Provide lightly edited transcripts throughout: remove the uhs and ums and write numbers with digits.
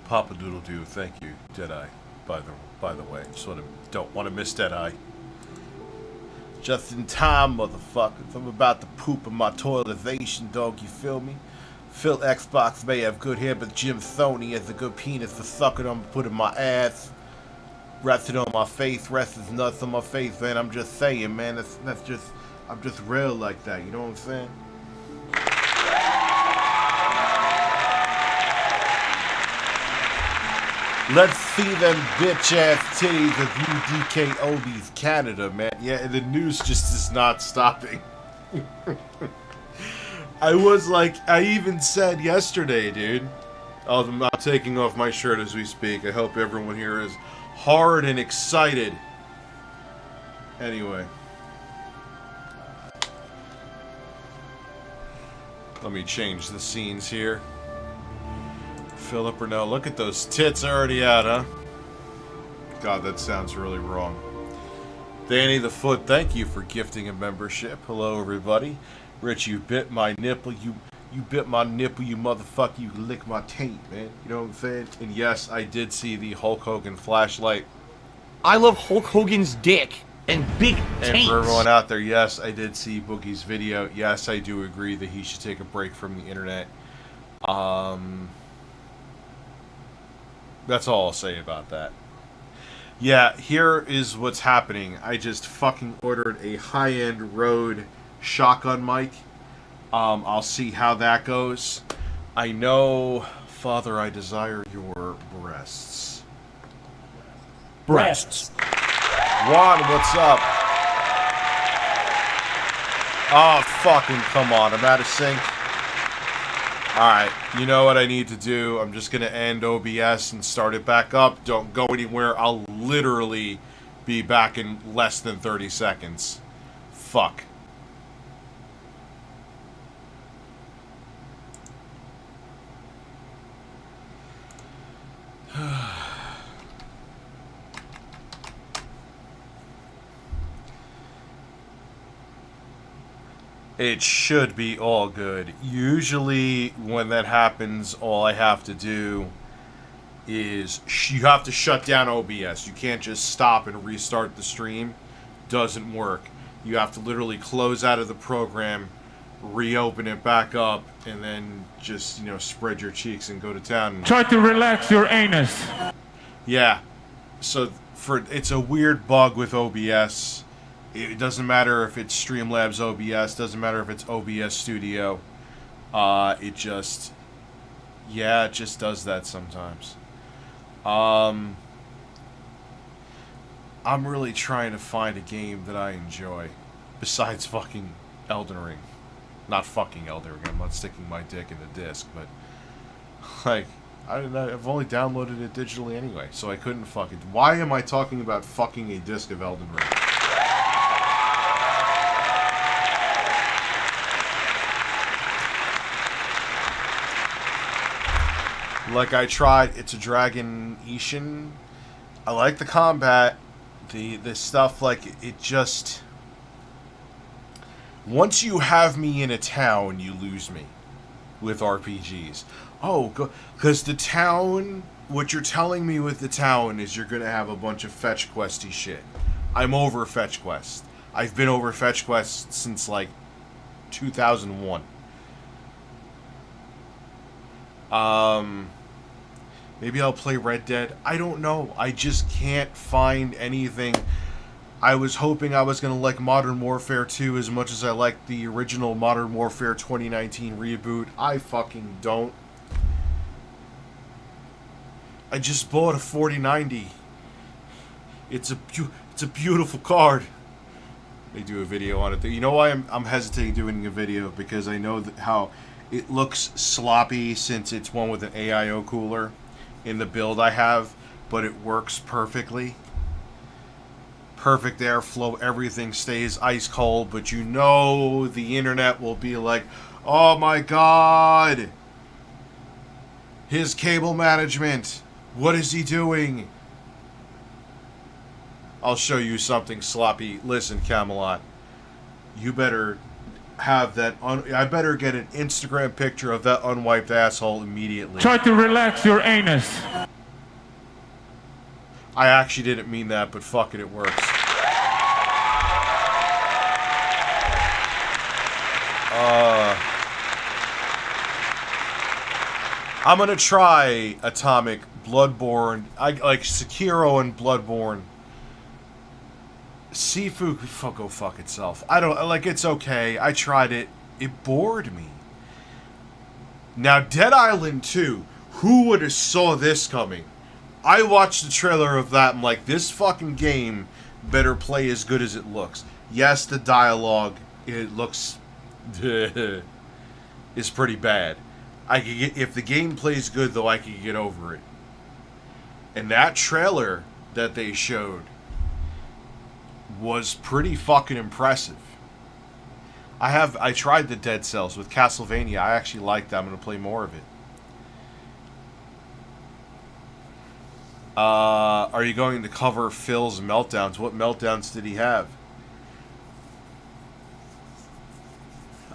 Papa Doodle Doo, thank you, Deadeye. By the way, sort of don't want to miss Deadeye. Just in time, motherfuckers. I'm about to poop in my toiletization, dog. You feel me? Phil Xbox may have good hair, but Jim Thoney has a good penis for sucking on, put in my ass, rested on my face, rest his nuts on my face, man. I'm just saying, man. That's just, I'm just real like that. You know what I'm saying? Let's see them bitch-ass titties of UDK Oldies Canada, man. Yeah, the news just is not stopping. I was like, I even said yesterday, dude. I'm not taking off my shirt as we speak. I hope everyone here is hard and excited Anyway. Let me change the scenes here. Philip or no, look at those tits already out, huh? God, that sounds really wrong. Danny the Foot, thank you for gifting a membership. Hello, everybody. Rich, you bit my nipple. You bit my nipple, you motherfucker. You lick my taint, man. You know what I'm saying? And yes, I did see the Hulk Hogan flashlight. I love Hulk Hogan's dick and big taints. And for everyone out there, yes, I did see Boogie's video. Yes, I do agree that he should take a break from the internet. That's all I'll say about that. Yeah, here is what's happening. I just fucking ordered a high-end Rode shotgun mic. I'll see how that goes. I know, Father, I desire your breasts. Breasts. Juan, what's up? Oh, fucking come on. I'm out of sync. Alright, you know what I need to do. I'm just going to end OBS and start it back up. Don't go anywhere. I'll literally be back in less than 30 seconds. Fuck. It should be all good. Usually when that happens, all I have to do is you have to shut down OBS. You can't just stop and restart the stream. Doesn't work. You have to literally close out of the program, reopen it back up, and then just, you know, spread your cheeks and go to town. Try to relax your anus. Yeah. So it's a weird bug with OBS. It doesn't matter if it's StreamLabs OBS, doesn't matter if it's OBS Studio. It just does that sometimes. I'm really trying to find a game that I enjoy besides fucking Elden Ring. Not fucking Elden Ring. I'm not sticking my dick in the disc, but like I've only downloaded it digitally anyway, so I couldn't fucking. Why am I talking about fucking a disc of Elden Ring? Like I tried, it's a Dragon Ishin. I like the combat, the stuff. Like it just. Once you have me in a town, you lose me with RPGs. Oh, because the town. What you're telling me with the town is you're gonna have a bunch of fetch questy shit. I'm over fetch quest. I've been over fetch quest since like 2001. Maybe I'll play Red Dead. I don't know. I just can't find anything. I was hoping I was going to like Modern Warfare 2 as much as I liked the original Modern Warfare 2019 reboot. I fucking don't. I just bought a 4090. It's a beautiful card. They do a video on it. You know why I'm hesitating doing a video? Because I know how it looks sloppy since it's one with an AIO cooler in the build I have, but it works perfectly. Perfect airflow, everything stays ice cold, but you know the internet will be like, oh my god, his cable management, what is he doing? I'll show you something sloppy. Listen, Camelot, you better have that I better get an Instagram picture of that unwiped asshole immediately. Try to relax your anus. I actually didn't mean that, but fuck it, it works. I'm gonna try Atomic, Bloodborne. I like Sekiro and Bloodborne. Sifu, go fuck itself. I don't, like, it's okay. I tried it. It bored me. Now, Dead Island 2, who would have saw this coming? I watched the trailer of that and like, this fucking game better play as good as it looks. Yes, the dialogue, it looks is pretty bad. I could get, if the game plays good though, I could get over it. And that trailer that they showed was pretty fucking impressive. I tried the Dead Cells with Castlevania. I actually liked that. I'm going to play more of it. Are you going to cover Phil's meltdowns? What meltdowns did he have?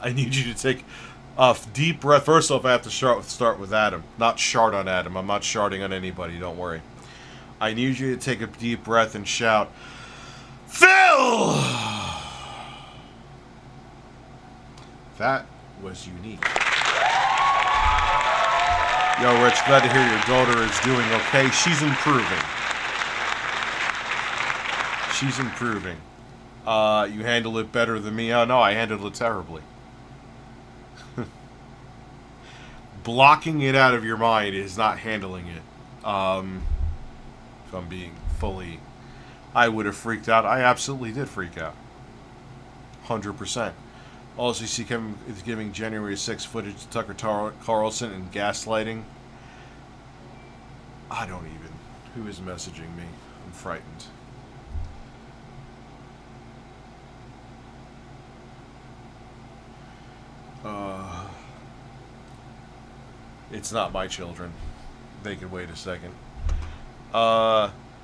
I need you to take a deep breath. First off, I have to start with Adam. Not shard on Adam. I'm not sharding on anybody. Don't worry. I need you to take a deep breath and shout, Phil! That was unique. Yo, Rich, glad to hear your daughter is doing okay. She's improving. She's improving. You handle it better than me. Oh, no, I handled it terribly. Blocking it out of your mind is not handling it. If I'm being fully... I would have freaked out. I absolutely did freak out. 100%. Also, you see Kevin is giving January 6 footage to Tucker Carlson and gaslighting. I don't even... Who is messaging me? I'm frightened. It's not my children. They can wait a second.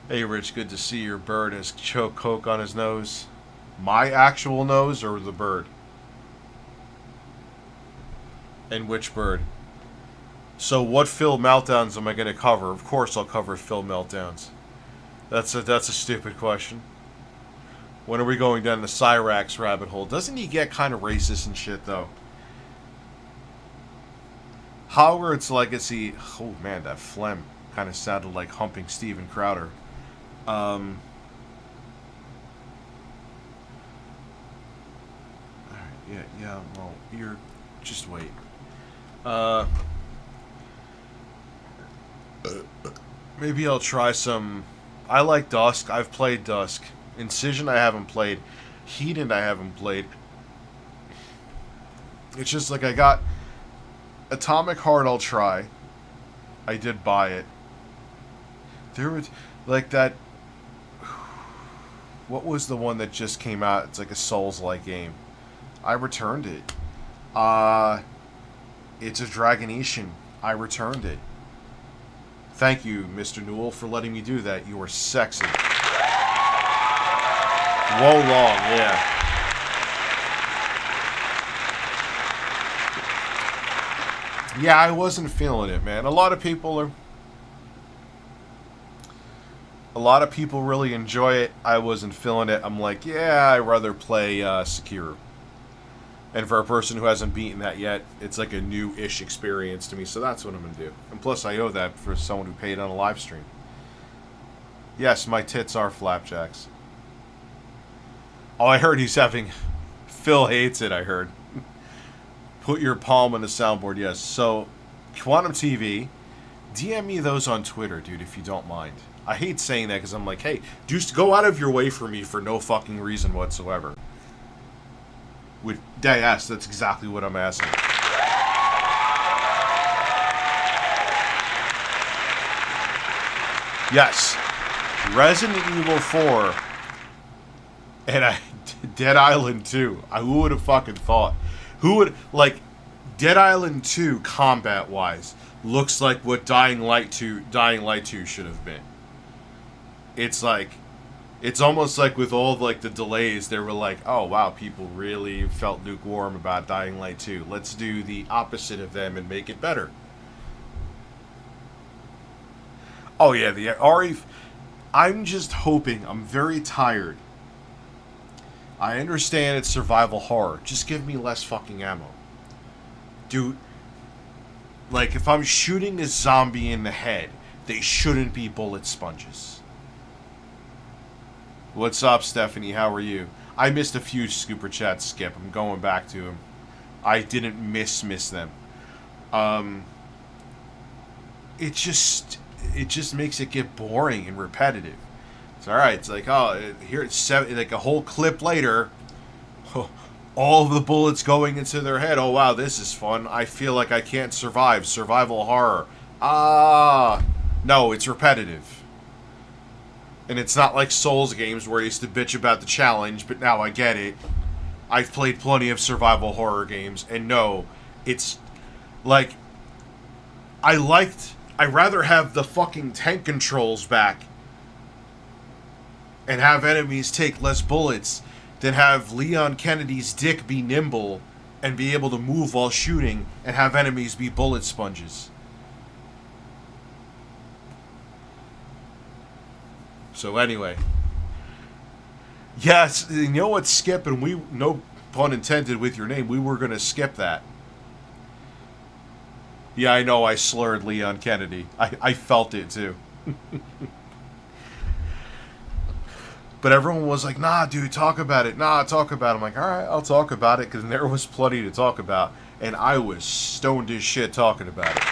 Hey, Rich, good to see your bird has choke coke on his nose. My actual nose or the bird? And which bird? So what Phil meltdowns am I going to cover? Of course I'll cover Phil meltdowns. That's a stupid question. When are we going down the Cyrax rabbit hole? Doesn't he get kind of racist and shit, though? Hogwarts Legacy... Oh, man, that phlegm kind of sounded like humping Steven Crowder. Alright, yeah, well, you're... Just wait. Maybe I'll try some... I like Dusk. I've played Dusk. Incision I haven't played. Hedon I haven't played. It's just like I got... Atomic Heart I'll try. I did buy it. There was... Like that... What was the one that just came out? It's like a Souls-like game. I returned it. It's a Dragonetian. I returned it. Thank you, Mr. Newell, for letting me do that. You are sexy. Whoa, long, yeah. Yeah, I wasn't feeling it, man. A lot of people really enjoy it. I wasn't feeling it. I'm like, yeah, I'd rather play Sekiro. And for a person who hasn't beaten that yet, it's like a new-ish experience to me, so that's what I'm going to do. And plus, I owe that for someone who paid on a live stream. Yes, my tits are flapjacks. Oh, I heard he's having... Phil hates it, I heard. Put your palm on the soundboard, yes. So, Quantum TV, DM me those on Twitter, dude, if you don't mind. I hate saying that because I'm like, hey, just go out of your way for me for no fucking reason whatsoever. Yes, that's exactly what I'm asking. Yes. Resident Evil 4 and Dead Island 2. Who would have fucking thought? Who would, like, Dead Island 2 combat-wise looks like what Dying Light 2 should have been. It's like, it's almost like with all of, like, the delays, they were like, oh, wow, people really felt lukewarm about Dying Light 2. Let's do the opposite of them and make it better. Oh, yeah, the RE... I'm just hoping, I'm very tired. I understand it's survival horror. Just give me less fucking ammo. Dude, like, if I'm shooting a zombie in the head, they shouldn't be bullet sponges. What's up, Stephanie? How are you? I missed a few super chats, Skip. I'm going back to them. I didn't miss them. It just makes it get boring and repetitive. It's alright. It's like, oh, here it's like a whole clip later. All of the bullets going into their head. Oh, wow, this is fun. I feel like I can't survive. Survival horror. No, it's repetitive. And it's not like Souls games where I used to bitch about the challenge, but now I get it. I've played plenty of survival horror games, and no, it's like I'd rather have the fucking tank controls back and have enemies take less bullets than have Leon Kennedy's dick be nimble and be able to move while shooting and have enemies be bullet sponges. So anyway. Yes, you know what, Skip, and we, no pun intended with your name, we were going to skip that. Yeah, I know I slurred Leon Kennedy. I felt it too. But everyone was like, nah, dude, talk about it. Nah, talk about it. I'm like, alright, I'll talk about it, because there was plenty to talk about. And I was stoned as shit talking about it.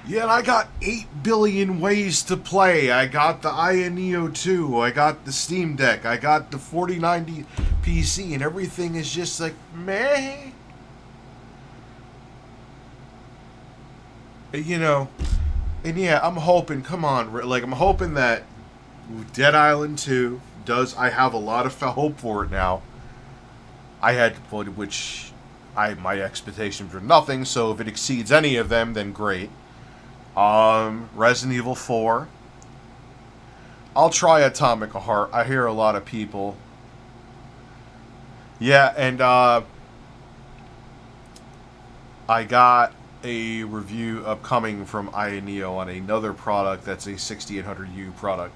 Yeah, and I got 8 billion ways to play. I got the Nioh 2. I got the Steam Deck. I got the 4090 PC. And everything is just like, meh. You know, and yeah, I'm hoping, come on, like, I'm hoping that Dead Island 2 does, I have a lot of hope for it now. I had, which, my expectations were nothing, so if it exceeds any of them, then great. Resident Evil 4. I'll try Atomic Heart. I hear a lot of people. Yeah, and, I got a review upcoming from Nioh on another product that's a 6800U product.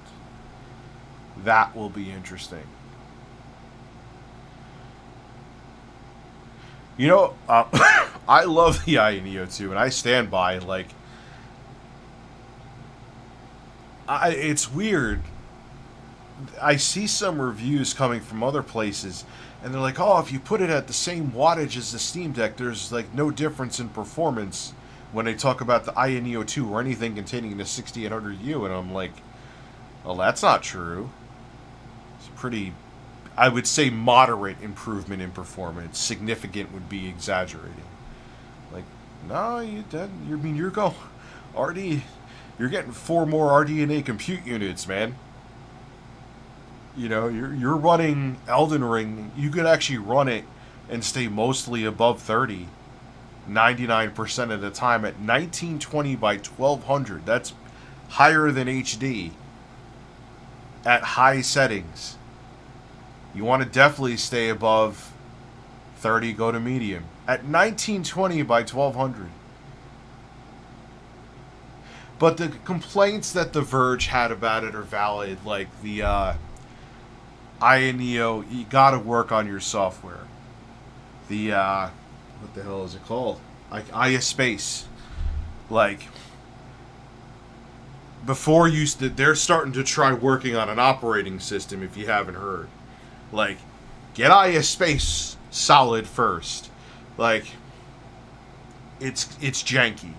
That will be interesting. You know, I love the Nioh 2, and I stand by, like, it's weird. I see some reviews coming from other places, and they're like, oh, if you put it at the same wattage as the Steam Deck, there's, like, no difference in performance when they talk about the Nioh 2 or anything containing the 6800U, and I'm like, well, that's not true. It's pretty, I would say, moderate improvement in performance. Significant would be exaggerating. Like, no, you're going, you're getting 4 more RDNA compute units, man. You know, you're running Elden Ring. You could actually run it and stay mostly above 30, 99% of the time at 1920 by 1200. That's higher than HD at high settings. You want to definitely stay above 30, go to medium. At 1920 by 1200. But the complaints that The Verge had about it are valid, like the Nioh, you gotta work on your software. The, what the hell is it called? Like, Space. Like, before they're starting to try working on an operating system, if you haven't heard. Like, get Space solid first. Like, it's janky.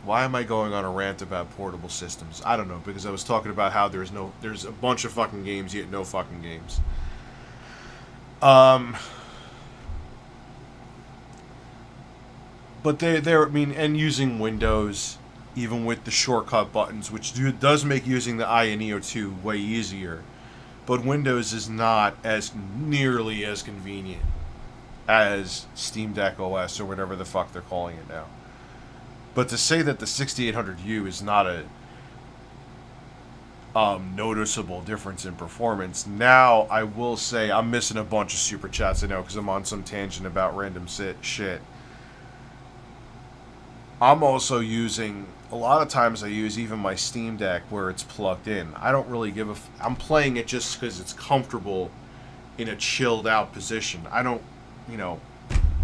Why am I going on a rant about portable systems? I don't know, because I was talking about how there's a bunch of fucking games, yet no fucking games. But I mean, and using Windows, even with the shortcut buttons, which does make using the Nioh 2 way easier. But Windows is not as nearly as convenient as Steam Deck OS, or whatever the fuck they're calling it now. But to say that the 6800U is not a noticeable difference in performance, now I will say I'm missing a bunch of super chats, I know, because I'm on some tangent about random shit. I'm also using, a lot of times I use even my Steam Deck where it's plugged in. I don't really give a I'm playing it just because it's comfortable in a chilled out position. I don't, you know,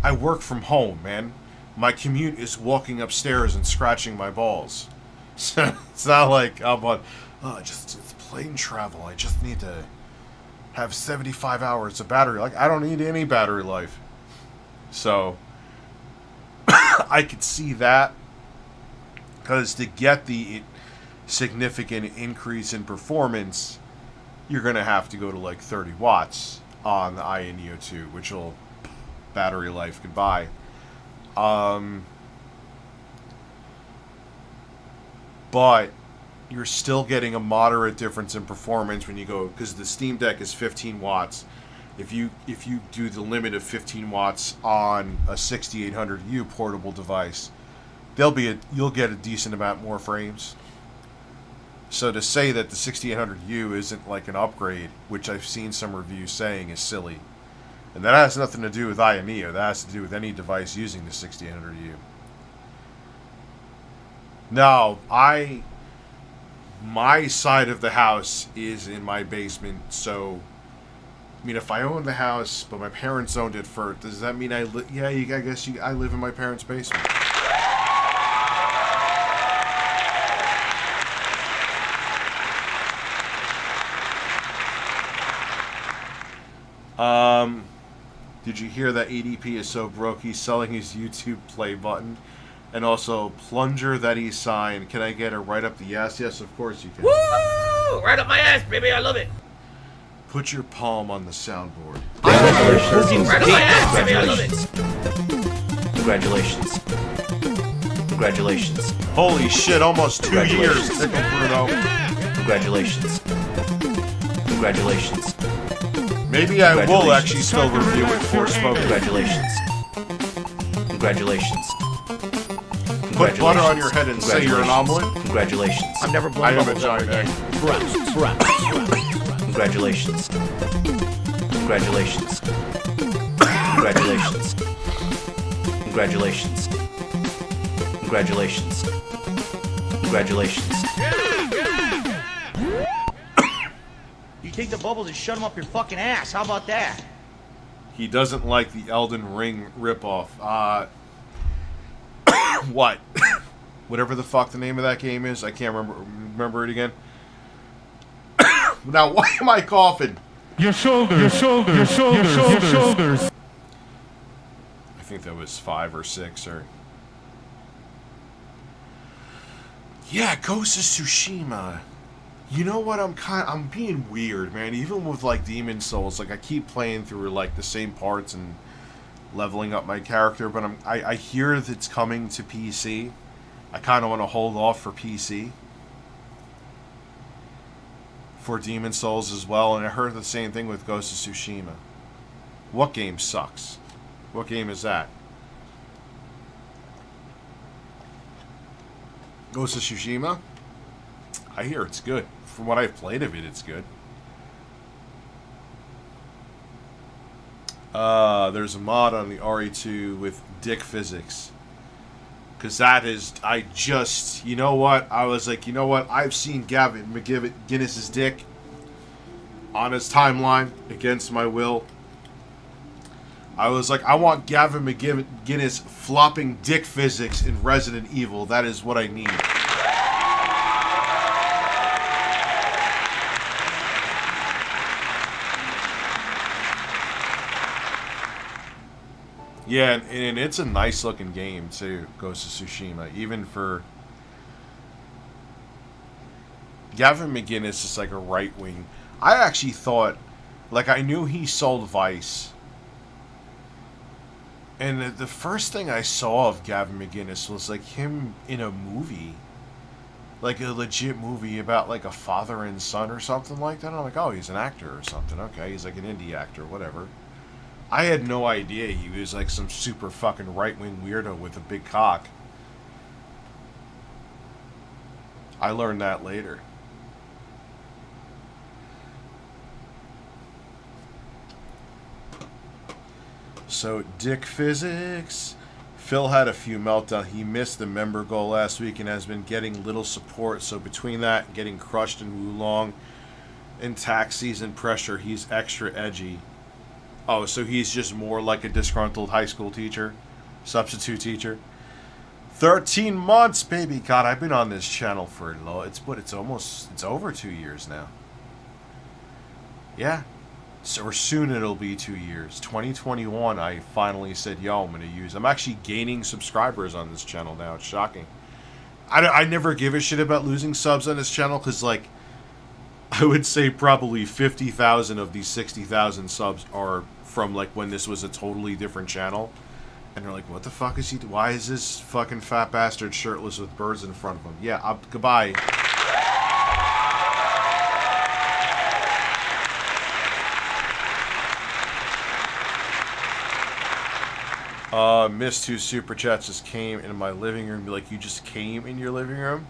I work from home, man. My commute is walking upstairs and scratching my balls. It's not like I'm on, it's plane travel. I just need to have 75 hours of battery. Like, I don't need any battery life. So, I could see that. Because to get the significant increase in performance, you're going to have to go to like 30 watts on the Nioh 2, which will battery life. Goodbye. But you're still getting a moderate difference in performance when you go, because the Steam Deck is 15 watts. If you do the limit of 15 watts on a 6800U portable device, you'll get a decent amount more frames. So to say that the 6800U isn't like an upgrade, which I've seen some reviews saying, is silly. And that has nothing to do with Nioh. That has to do with any device using the 6800U. Now, my side of the house is in my basement, so I mean, if I owned the house, but my parents owned it first, does that mean I live in my parents' basement? Did you hear that ADP is so broke he's selling his YouTube play button? And also, plunger that he signed. Can I get a right up the ass? Yes, of course you can. Woo! Right up my ass, baby. I love it. Put your palm on the soundboard. Congratulations. Right up my ass, baby. I love it. Congratulations. Congratulations. Holy shit, almost 2 years, Tickle Bruno. Congratulations. Congratulations. Maybe I will actually still review it Forespoken. Congratulations. Congratulations. Put butter on your head and say you're an omelet? Congratulations. I'm never blown I am a bubbles ever giant again. egg. Congratulations. Congratulations. Congratulations. Congratulations. Congratulations. Congratulations. You take the bubbles and shut them up your fucking ass. How about that? He doesn't like the Elden Ring ripoff. What? Whatever the fuck the name of that game is, I can't remember it again. Now, why am I coughing? Your shoulders. Your shoulders. Your shoulders. Your shoulders. I think that was 5 or 6 or... Yeah, Ghost of Tsushima. You know what? I'm being weird, man. Even with like Demon Souls, like I keep playing through like the same parts and leveling up my character, but I hear that it's coming to PC. I kind of want to hold off for PC for Demon Souls as well, and I heard the same thing with Ghost of Tsushima. What game sucks? What game is that? Ghost of Tsushima? I hear it's good. From what I've played of it, it's good. There's a mod on the RE2 with dick physics. Because that is, you know what? I was like, you know what? I've seen Gavin McGinnis's dick on his timeline against my will. I was like, I want Gavin McGinnis flopping dick physics in Resident Evil. That is what I need. Yeah, and it's a nice looking game too, Ghost of Tsushima. Even for Gavin McGinnis is like a right wing. I actually thought, like, I knew he sold Vice, and the first thing I saw of Gavin McGinnis was like him in a movie, like a legit movie about like a father and son or something like that. I'm like, oh, he's an actor or something. Okay, he's like an indie actor, whatever. I had no idea he was like some super fucking right-wing weirdo with a big cock. I learned that later. So, dick physics. Phil had a few meltdowns. He missed the member goal last week and has been getting little support. So between that and getting crushed in Wulong and tax season pressure, he's extra edgy. Oh, so he's just more like a disgruntled high school teacher? Substitute teacher? 13 months, baby! God, I've been on this channel for it's over 2 years now. Yeah. So, or soon it'll be 2 years. 2021, I finally said, yo, I'm actually gaining subscribers on this channel now. It's shocking. I never give a shit about losing subs on this channel, because, like, I would say probably 50,000 of these 60,000 subs are from like when this was a totally different channel, and they're like, "What the fuck is he? Why is this fucking fat bastard shirtless with birds in front of him?" Yeah, goodbye. Missed 2 super chats just came in my living room. Be like, you just came in your living room?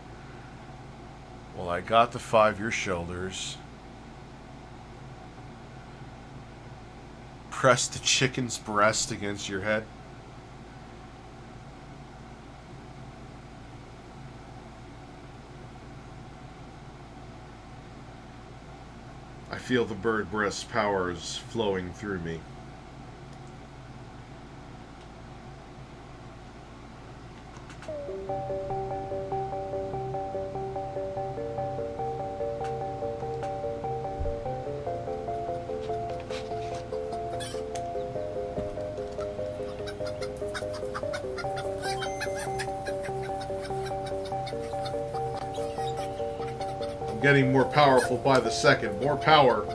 Well, I got the 5 your shoulders. Press the chicken's breast against your head. I feel the bird breast powers flowing through me. I'm getting more powerful by the second. More power.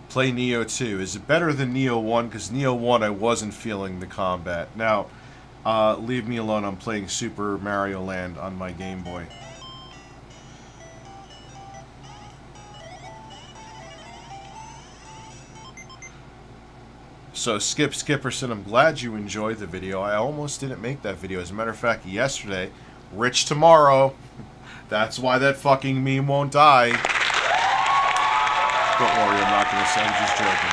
Play Nioh 2. Is it better than Nioh 1? Because Nioh 1 I wasn't feeling the combat. Now, leave me alone. I'm playing Super Mario Land on my Game Boy. So, Skip Skipperson, I'm glad you enjoyed the video. I almost didn't make that video. As a matter of fact, yesterday, rich tomorrow. That's why that fucking meme won't die. Don't worry, I'm not going to say, I'm just joking.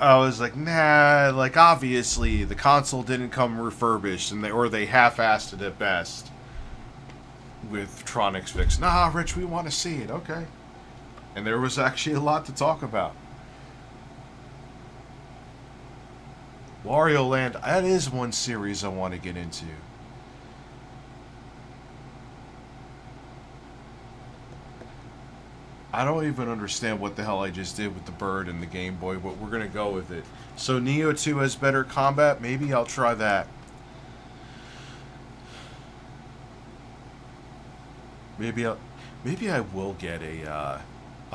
I was like, nah, like, obviously, the console didn't come refurbished, and they half-assed it at best. With Tronic's fix. Nah, Rich, we want to see it, okay. And there was actually a lot to talk about. Wario Land, that is one series I want to get into. I don't even understand what the hell I just did with the bird and the Game Boy, but we're going to go with it. So Nioh 2 has better combat? Maybe I'll try that. Maybe I will get a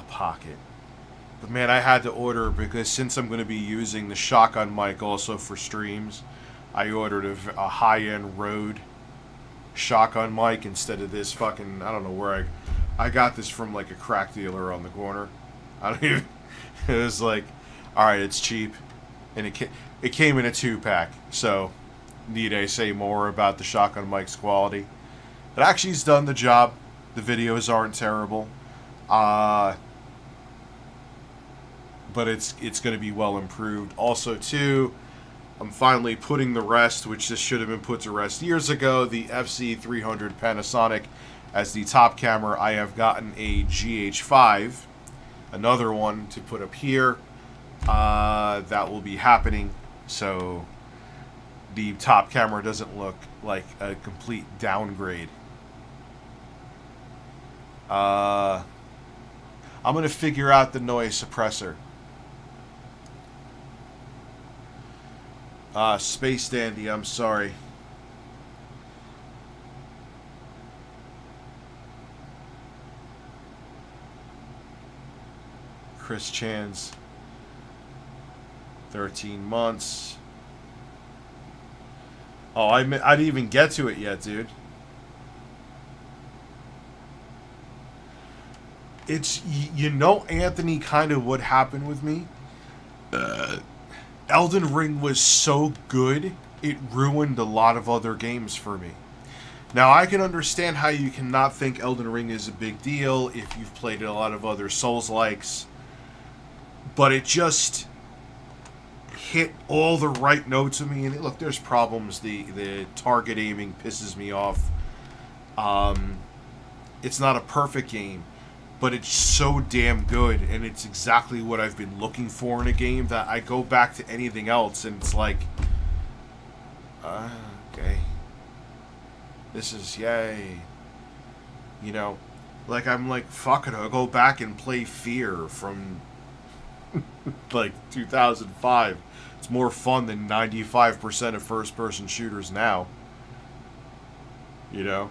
pocket. But man, I had to order because since I'm going to be using the shotgun mic also for streams, I ordered a high-end Rode shotgun mic instead of this fucking, I don't know where I got this from like a crack dealer on the corner. I don't even. It was like, all right, it's cheap, and it came in a 2-pack. So, need I say more about the shotgun mic's quality? It actually's done the job. The videos aren't terrible, but it's going to be well improved. Also, too, I'm finally putting the rest, which this should have been put to rest years ago. The FC300 Panasonic. As the top camera, I have gotten a GH5, another one to put up here. That will be happening, so the top camera doesn't look like a complete downgrade. I'm going to figure out the noise suppressor. Space Dandy, I'm sorry. Chris Chan's 13 months. Oh, I didn't even get to it yet, dude. It's, you know, Anthony, kind of what happened with me. Elden Ring was so good, it ruined a lot of other games for me. Now, I can understand how you cannot think Elden Ring is a big deal if you've played a lot of other Souls-likes. But it just hit all the right notes of me. And look, there's problems. The target aiming pisses me off. It's not a perfect game. but it's so damn good, and it's exactly what I've been looking for in a game that I go back to anything else, and it's like, okay, this is yay, you know, like I'm like, fuck it, I'll go back and play Fear from like 2005. It's more fun than 95% of first-person shooters now, you know.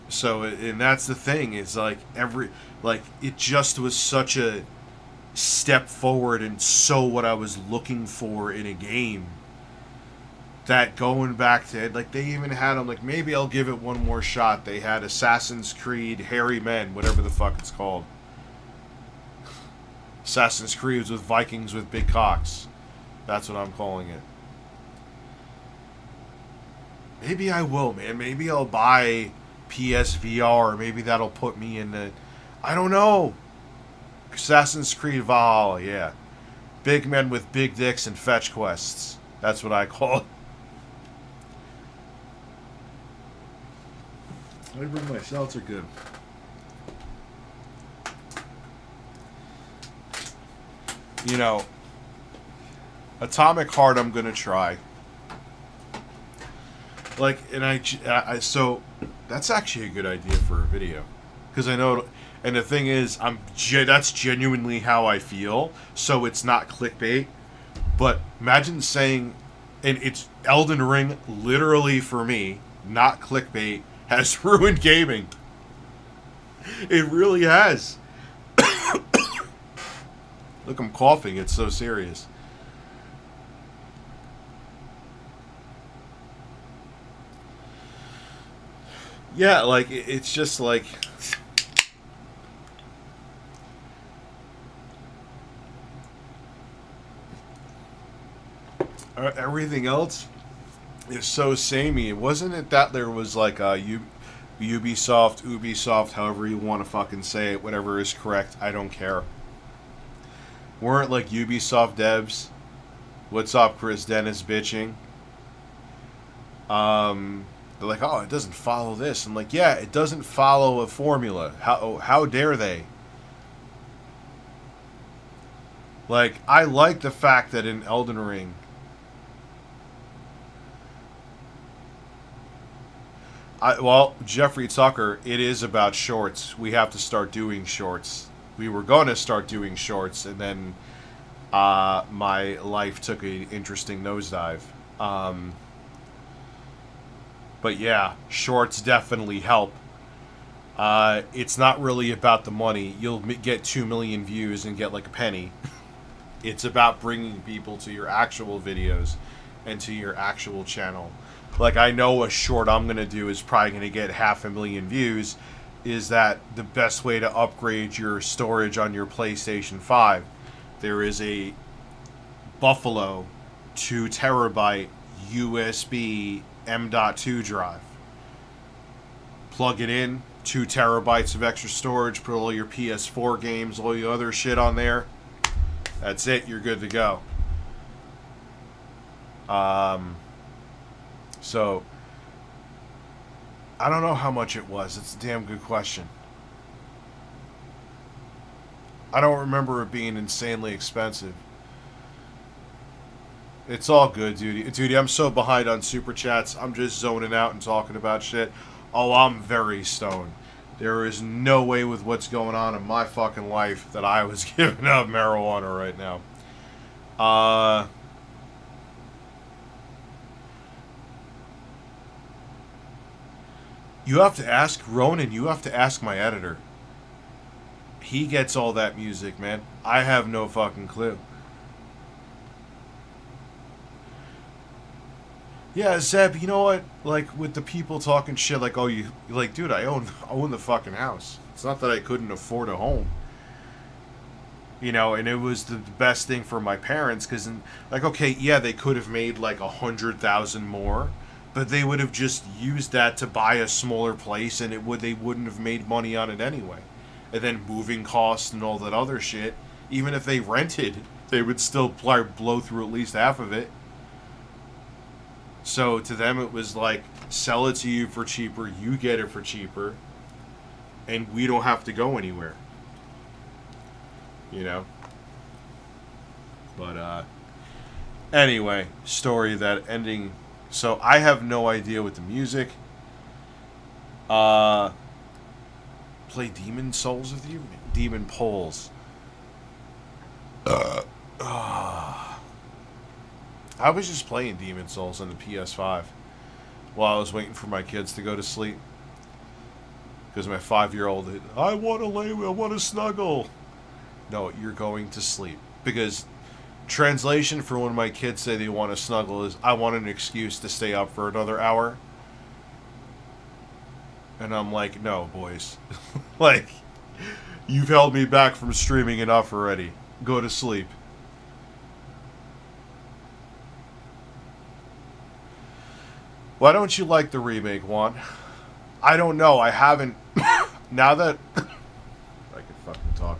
So, and that's the thing, is like it just was such a step forward and so what I was looking for in a game that going back to it, like they even had them, like maybe I'll give it one more shot. They had Assassin's Creed Hairy Men, whatever the fuck it's called. Assassin's Creed with Vikings with big cocks. That's what I'm calling it. Maybe I will, man. Maybe I'll buy PSVR. Maybe that'll put me in the... I don't know. Assassin's Creed Valhalla, yeah. Big men with big dicks and fetch quests. That's what I call it. Let me bring my seltzer good. You know, Atomic Heart I'm going to try. Like, and I so that's actually a good idea for a video. Because I know, and the thing is, that's genuinely how I feel, so it's not clickbait. But imagine saying, and it's Elden Ring, literally for me, not clickbait, has ruined gaming. It really has. Look, I'm coughing. It's so serious. Yeah, like, it's just like... Everything else is so samey. It wasn't it that there was like a Ubisoft, however you want to fucking say it, whatever is correct, I don't care. Weren't like Ubisoft devs? What's up, Chris Dennis bitching? They're like, oh, it doesn't follow this. I'm like, yeah, it doesn't follow a formula. How dare they? Like, I like the fact that in Elden Ring, well, Jeffrey Tucker, it is about shorts. We have to start doing shorts. We were going to start doing shorts, and then my life took an interesting nosedive. But yeah, shorts definitely help. It's not really about the money. You'll get 2 million views and get like a penny. It's about bringing people to your actual videos and to your actual channel. Like, I know a short I'm going to do is probably going to get 500,000 views. Is that the best way to upgrade your storage on your PlayStation 5? There is a Buffalo 2 terabyte USB M.2 drive. Plug it in, 2 terabytes of extra storage, put all your PS4 games, all your other shit on there. That's it, you're good to go. So, I don't know how much it was. It's a damn good question. I don't remember it being insanely expensive. It's all good, dude. I'm so behind on Super Chats. I'm just zoning out and talking about shit. Oh, I'm very stoned. There is no way with what's going on in my fucking life that I was giving up marijuana right now. You have to ask Ronan. You have to ask my editor. He gets all that music, man. I have no fucking clue. Yeah, Zeb, you know what? Like, with the people talking shit, like, oh, you... Like, dude, I own the fucking house. It's not that I couldn't afford a home. You know, and it was the best thing for my parents, because, like, okay, yeah, they could have made, like, 100,000 more, but they would have just used that to buy a smaller place, and they wouldn't have made money on it anyway. And then moving costs and all that other shit, even if they rented, they would still blow through at least half of it. So to them it was like, sell it to you for cheaper, you get it for cheaper. and we don't have to go anywhere. You know? But, anyway, story that ending... So, I have no idea with the music. Play Demon Souls with you? Demon Poles. I was just playing Demon Souls on the PS5 while I was waiting for my kids to go to sleep. Because my 5-year-old, I want to snuggle. No, you're going to sleep. Because translation for when my kids say they want to snuggle is, I want an excuse to stay up for another hour. And I'm like, no, boys. Like, you've held me back from streaming enough already. Go to sleep. Why don't you like the remake, Juan? I don't know. I haven't... Now that... I can fucking talk.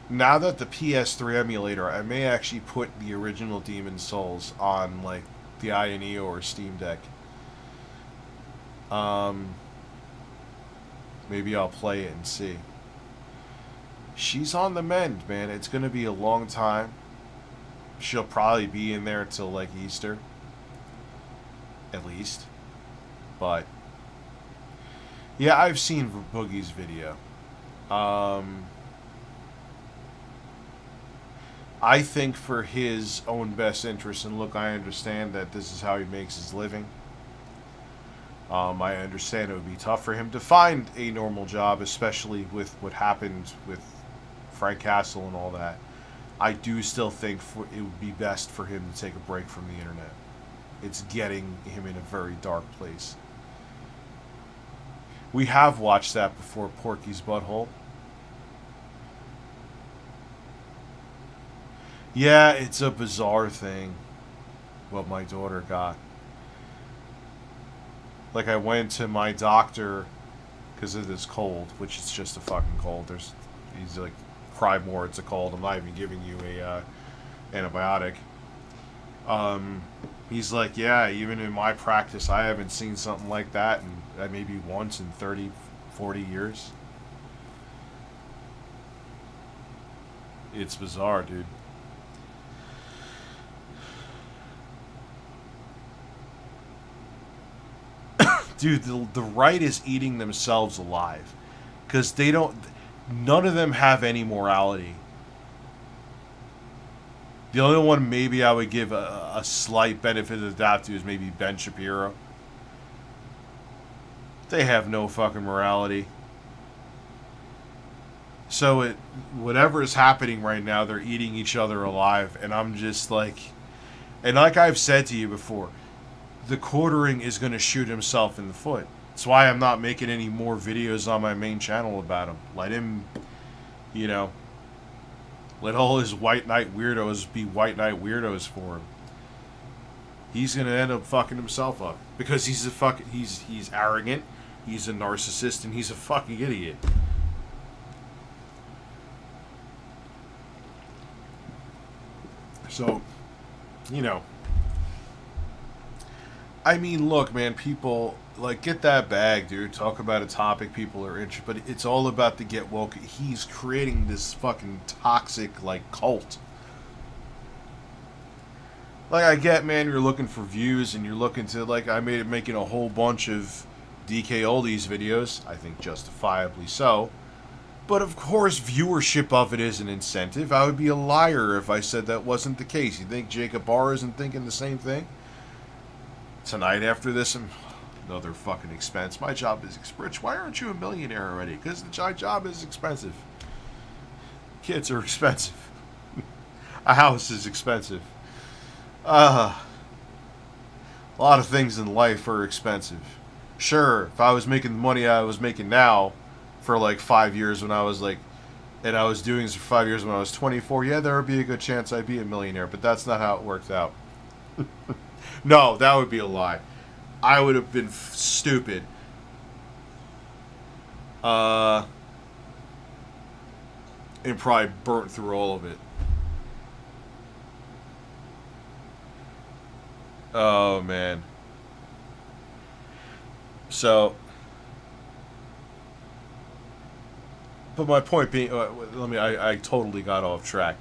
Now that the PS3 emulator, I may actually put the original Demon Souls on, like, the Nioh or Steam Deck. Maybe I'll play it and see. She's on the mend, man. It's gonna be a long time. She'll probably be in there till, like, Easter. At least. But... yeah, I've seen Boogie's video. I think for his own best interest, and look, I understand that this is how he makes his living. I understand it would be tough for him to find a normal job, especially with what happened with Frank Castle and all that. I do still think it would be best for him to take a break from the internet. It's getting him in a very dark place. We have watched that before, Porky's Butthole. Yeah, it's a bizarre thing, what my daughter got. Like, I went to my doctor because of this cold, which is just a fucking cold. He's like, cry more, it's a cold. I'm not even giving you a antibiotic. He's like, yeah, even in my practice, I haven't seen something like that in maybe once in 30, 40 years. It's bizarre, dude. Dude, the right is eating themselves alive. Because none of them have any morality. The only one maybe I would give a slight benefit of the doubt to is maybe Ben Shapiro. They have no fucking morality. So whatever is happening right now, they're eating each other alive. And I'm just like... And like I've said to you before, the quartering is going to shoot himself in the foot. That's why I'm not making any more videos on my main channel about him. Let him, you know... Let all his White Knight weirdos be White Knight weirdos for him. He's gonna end up fucking himself up because he's arrogant, he's a narcissist, and he's a fucking idiot. So, you know, I mean, look, man, people like get that bag, dude. Talk about a topic people are interested, but it's all about the get woke. He's creating this fucking toxic like cult. Like, I get, man, you're looking for views and you're looking to, like, making a whole bunch of DK Oldies videos. I think justifiably so. But of course, viewership of it is an incentive. I would be a liar if I said that wasn't the case. You think Jacob Barr isn't thinking the same thing? Tonight after this, another fucking expense. My job is Rich, why aren't you a millionaire already? Because the job is expensive. Kids are expensive. A house is expensive. A lot of things in life are expensive. Sure, if I was making the money I was making now for like 5 years when I was like, and I was doing this for 5 years when I was 24, yeah, there would be a good chance I'd be a millionaire, but that's not how it worked out. No, that would be a lie. I would have been stupid. And probably burnt through all of it. Oh, man. So, But my point being, I totally got off track.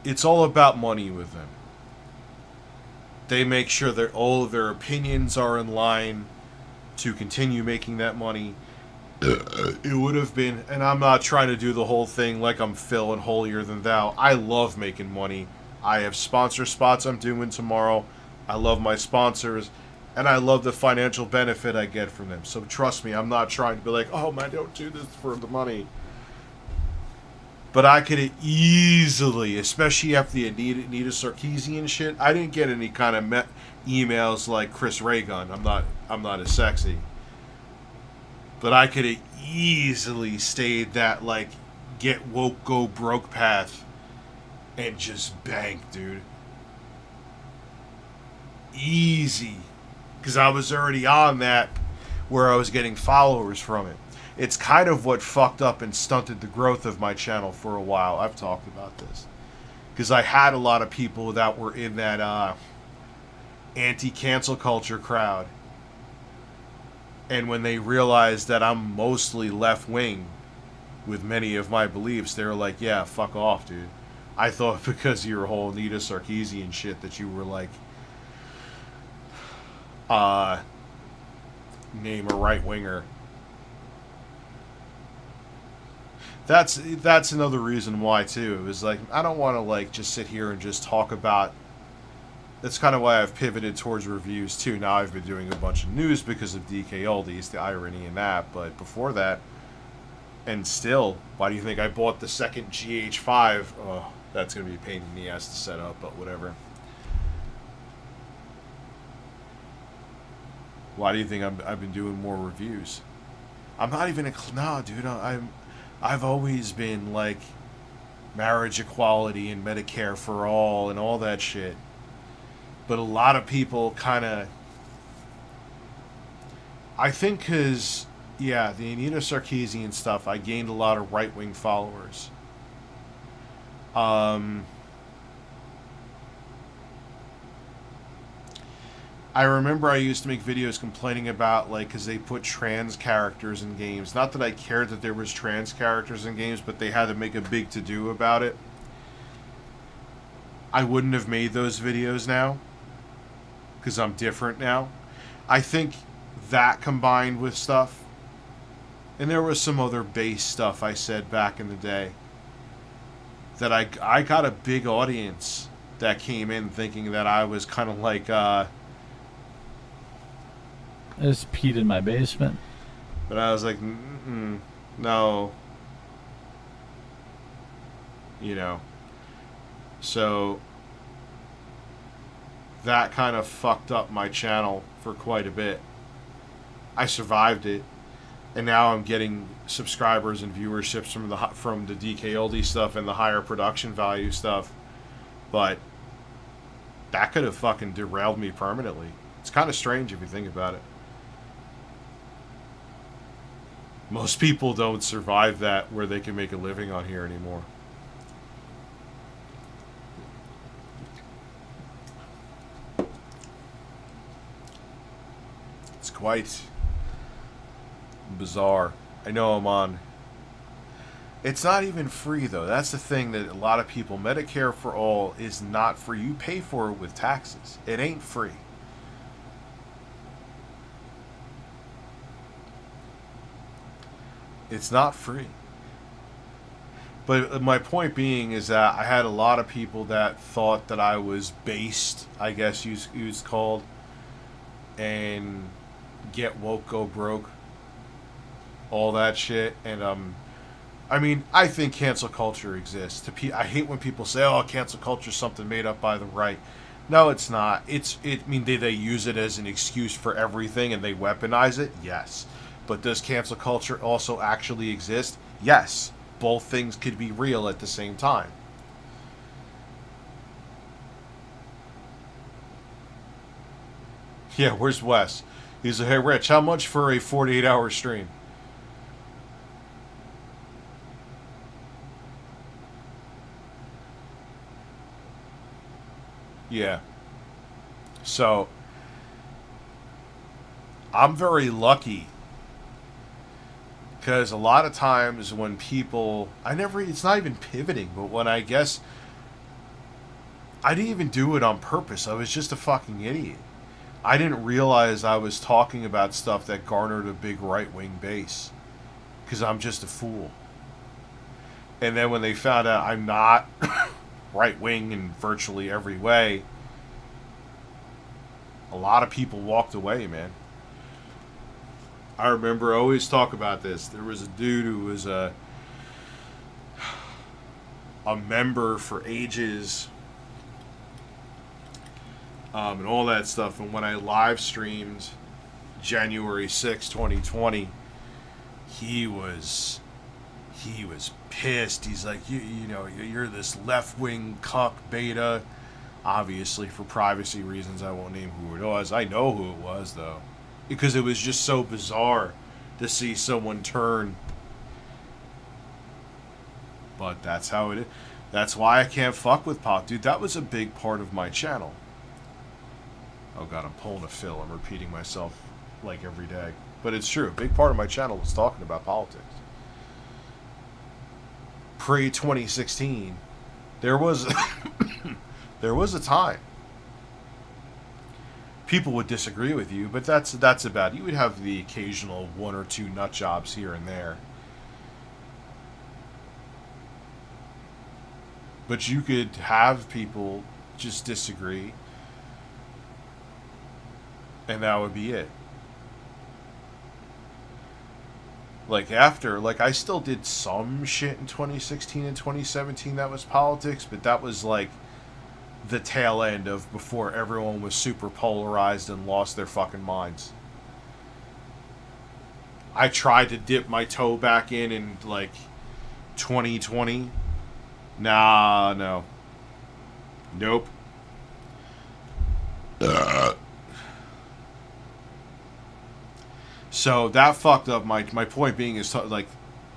It's all about money with them. They make sure that all of their opinions are in line to continue making that money. It would have been, and I'm not trying to do the whole thing like I'm Phil and holier than thou. I love making money. I have sponsor spots I'm doing tomorrow. I love my sponsors, and I love the financial benefit I get from them. So trust me, I'm not trying to be like, oh man, don't do this for the money. But I could easily, especially after the Nita Sarkeesian shit, I didn't get any kind of emails like Chris Raygun. I'm not as sexy. But I could have easily stayed that, like, get woke, go broke path and just bank, dude. Easy. Because I was already on that where I was getting followers from it. It's kind of what fucked up and stunted the growth of my channel for a while. I've talked about this. Because I had a lot of people that were in that anti-cancel culture crowd. And when they realized that I'm mostly left-wing with many of my beliefs, they were like, yeah, fuck off, dude. I thought because of your whole Nita Sarkeesian shit that you were like, name a right-winger. That's another reason why, too. It was like, I don't want to, like, just sit here and just talk about... That's kind of why I've pivoted towards reviews, too. Now I've been doing a bunch of news because of DK Oldies, the irony in that. But before that, and still, why do you think I bought the second GH5? Oh, that's going to be a pain in the ass to set up, but whatever. Why do you think I've been doing more reviews? I'm not even a... No, dude, I've always been, like, marriage equality and Medicare for all and all that shit. But a lot of people kind of... I think because, yeah, the Nita Sarkeesian stuff, I gained a lot of right-wing followers. I remember I used to make videos complaining about, like, because they put trans characters in games. Not that I cared that there was trans characters in games, but they had to make a big to-do about it. I wouldn't have made those videos now, because I'm different now. I think that combined with stuff, and there was some other base stuff I said back in the day, that I got a big audience that came in thinking that I was kind of like, I just peed in my basement. But I was like, no. You know. So, that kind of fucked up my channel for quite a bit. I survived it. And now I'm getting subscribers and viewerships from the DK Oldie stuff and the higher production value stuff. But that could have fucking derailed me permanently. It's kind of strange if you think about it. Most people don't survive that where they can make a living on here anymore. It's quite bizarre. I know I'm on... It's not even free, though. That's the thing that a lot of people... Medicare for all is not free. You pay for it with taxes. It ain't free. It's not free. But my point being is that I had a lot of people that thought that I was based, I guess you called, and get woke, go broke, all that shit. And I mean, I think cancel culture exists. I hate when people say, "Oh, cancel culture is something made up by the right." No, it's not. I mean, do they use it as an excuse for everything and they weaponize it? Yes. But does cancel culture also actually exist? Yes. Both things could be real at the same time. Yeah, where's Wes? He's like, hey, Rich, how much for a 48-hour stream? Yeah. So, I'm very lucky Because a lot of times when people, it's not even pivoting, but when I guess, I didn't even do it on purpose. I was just a fucking idiot. I didn't realize I was talking about stuff that garnered a big right-wing base. Because I'm just a fool. And then when they found out I'm not right-wing in virtually every way, a lot of people walked away, man. I remember I always talk about this. There was a dude who was a member for ages, and all that stuff. And when I live streamed January 6, 2020, he was pissed. He's like, you know, you're this left-wing cuck beta. Obviously, for privacy reasons, I won't name who it was. I know who it was, though. Because it was just so bizarre to see someone turn. But that's how it is. That's why I can't fuck with pop. Dude, that was a big part of my channel. Oh god, I'm pulling a fill. I'm repeating myself like every day. But it's true. A big part of my channel was talking about politics. Pre-2016, there was a time. People would disagree with you, but that's about it. You would have the occasional one or two nut jobs here and there. But you could have people just disagree, and that would be it. Like I still did some shit in 2016 and 2017 that was politics, but that was like the tail end of before everyone was super polarized and lost their fucking minds. I tried to dip my toe back in like 2020. Nah, no. Nope. So that fucked up my point being is like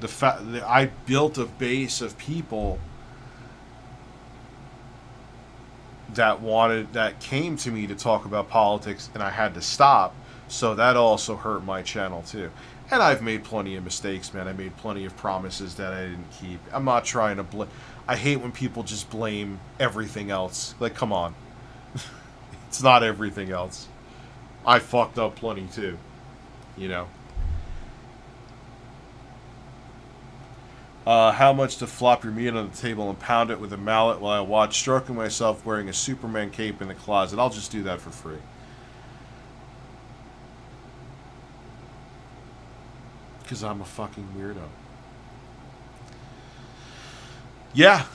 the fact that I built a base of people that came to me to talk about politics, and I had to stop. So that also hurt my channel too. And I've made plenty of mistakes, man. I made plenty of promises that I didn't keep. I'm not trying to I hate when people just blame everything else. Like, come on. It's not everything else. I fucked up plenty too. You know. How much to flop your meat on the table and pound it with a mallet while I watch stroking myself wearing a Superman cape in the closet? I'll just do that for free. Because I'm a fucking weirdo. Yeah.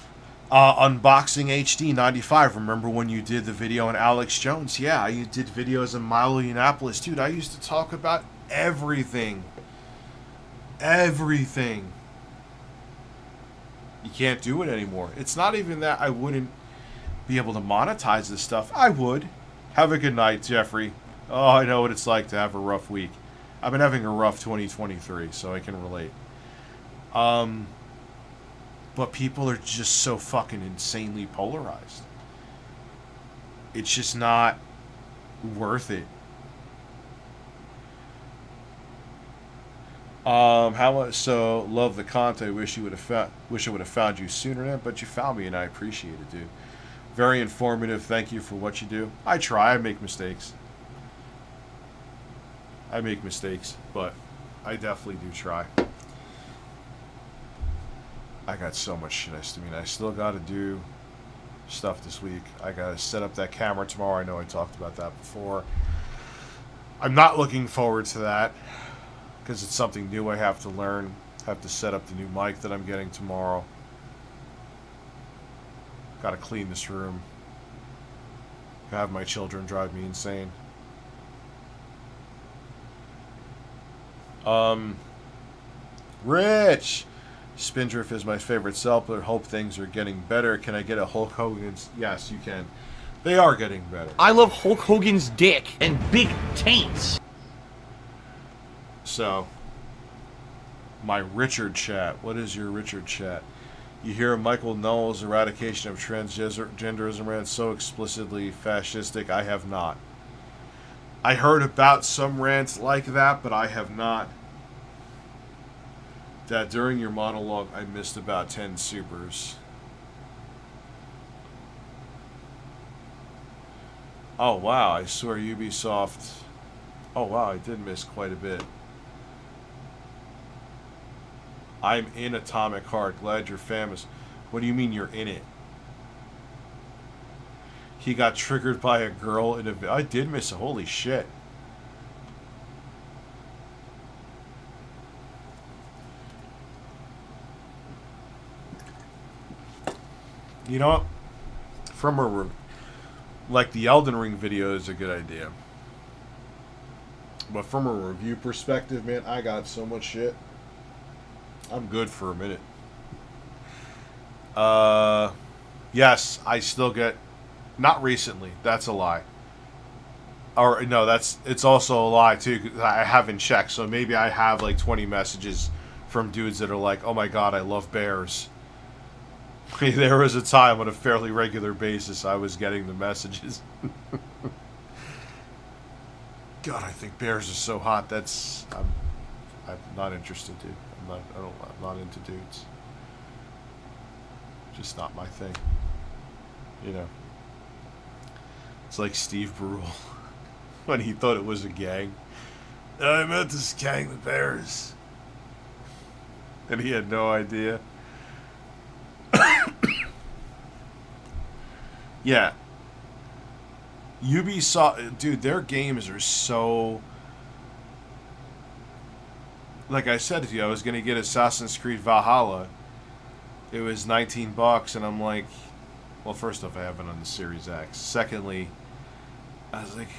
Unboxing HD 95. Remember when you did the video on Alex Jones? Yeah, I did videos in Milo Yiannopoulos. Dude, I used to talk about everything. Everything. You can't do it anymore. It's not even that I wouldn't be able to monetize this stuff. I would. Have a good night, Jeffrey. Oh, I know what it's like to have a rough week. I've been having a rough 2023, so I can relate. But people are just so fucking insanely polarized. It's just not worth it. How much? So love the content. Wish I would have found you sooner, but you found me, and I appreciate it, dude. Very informative. Thank you for what you do. I try. I make mistakes. But I definitely do try. I got so much shit. I still got to do stuff this week. I got to set up that camera tomorrow. I know I talked about that before. I'm not looking forward to that because it's something new I have to learn. Have to set up the new mic that I'm getting tomorrow. Got to clean this room. Have my children drive me insane. Rich! Spindrift is my favorite seller. Hope things are getting better. Can I get a Hulk Hogan's? Yes, you can. They are getting better. I love Hulk Hogan's dick and big taints. So, my Richard chat. What is your Richard chat? You hear Michael Knowles' eradication of transgenderism ran so explicitly fascistic. I have not. I heard about some rants like that, but I have not That during your monologue, I missed about 10 supers. Oh, wow. I swear Ubisoft... Oh, wow. I did miss quite a bit. I'm in Atomic Heart. Glad you're famous. What do you mean you're in it? He got triggered by a girl in a... I did miss it. Holy shit. You know what? From a... Like, the Elden Ring video is a good idea. But from a review perspective, man, I got so much shit. I'm good for a minute. Yes, I still get... Not recently. That's a lie. Or, no, it's also a lie, too, 'cause I haven't checked. So maybe I have, like, 20 messages from dudes that are like, oh my god, I love bears. There was a time on a fairly regular basis I was getting the messages. God, I think bears are so hot. I'm not interested, dude. I'm not into dudes. Just not my thing. You know. It's like Steve Brule when he thought it was a gang. I meant to gang the bears. And he had no idea. Yeah. Ubisoft, dude, their games are so... Like I said to you, I was going to get Assassin's Creed Valhalla. It was $19, and I'm like... Well, first off, I have it on the Series X. Secondly, I was like...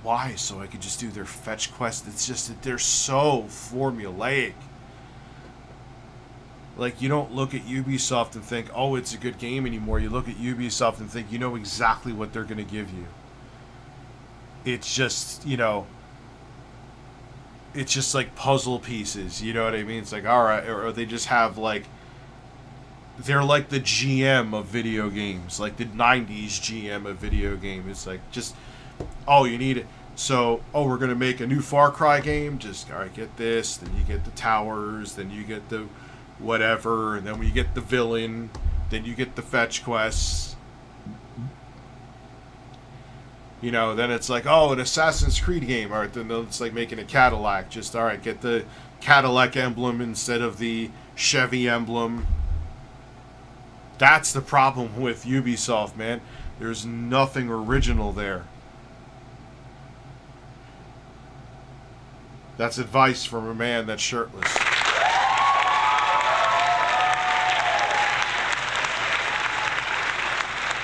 Why? So I could just do their fetch quest? It's just that they're so formulaic. Like, you don't look at Ubisoft and think, oh, it's a good game anymore. You look at Ubisoft and think, you know exactly what they're going to give you. It's just, you know, it's just like puzzle pieces. You know what I mean? It's like, all right, or they just have, like, they're like the GM of video games, like the 90s GM of video game. It's like, just, oh, you need it. So, oh, we're going to make a new Far Cry game. Just, all right, get this. Then you get the towers. Then you get the... whatever, and then when you get the villain, then you get the fetch quests. You know, then it's like, oh, an Assassin's Creed game. Alright, then it's like making a Cadillac. Just, alright, get the Cadillac emblem instead of the Chevy emblem. That's the problem with Ubisoft, man. There's nothing original there. That's advice from a man that's shirtless.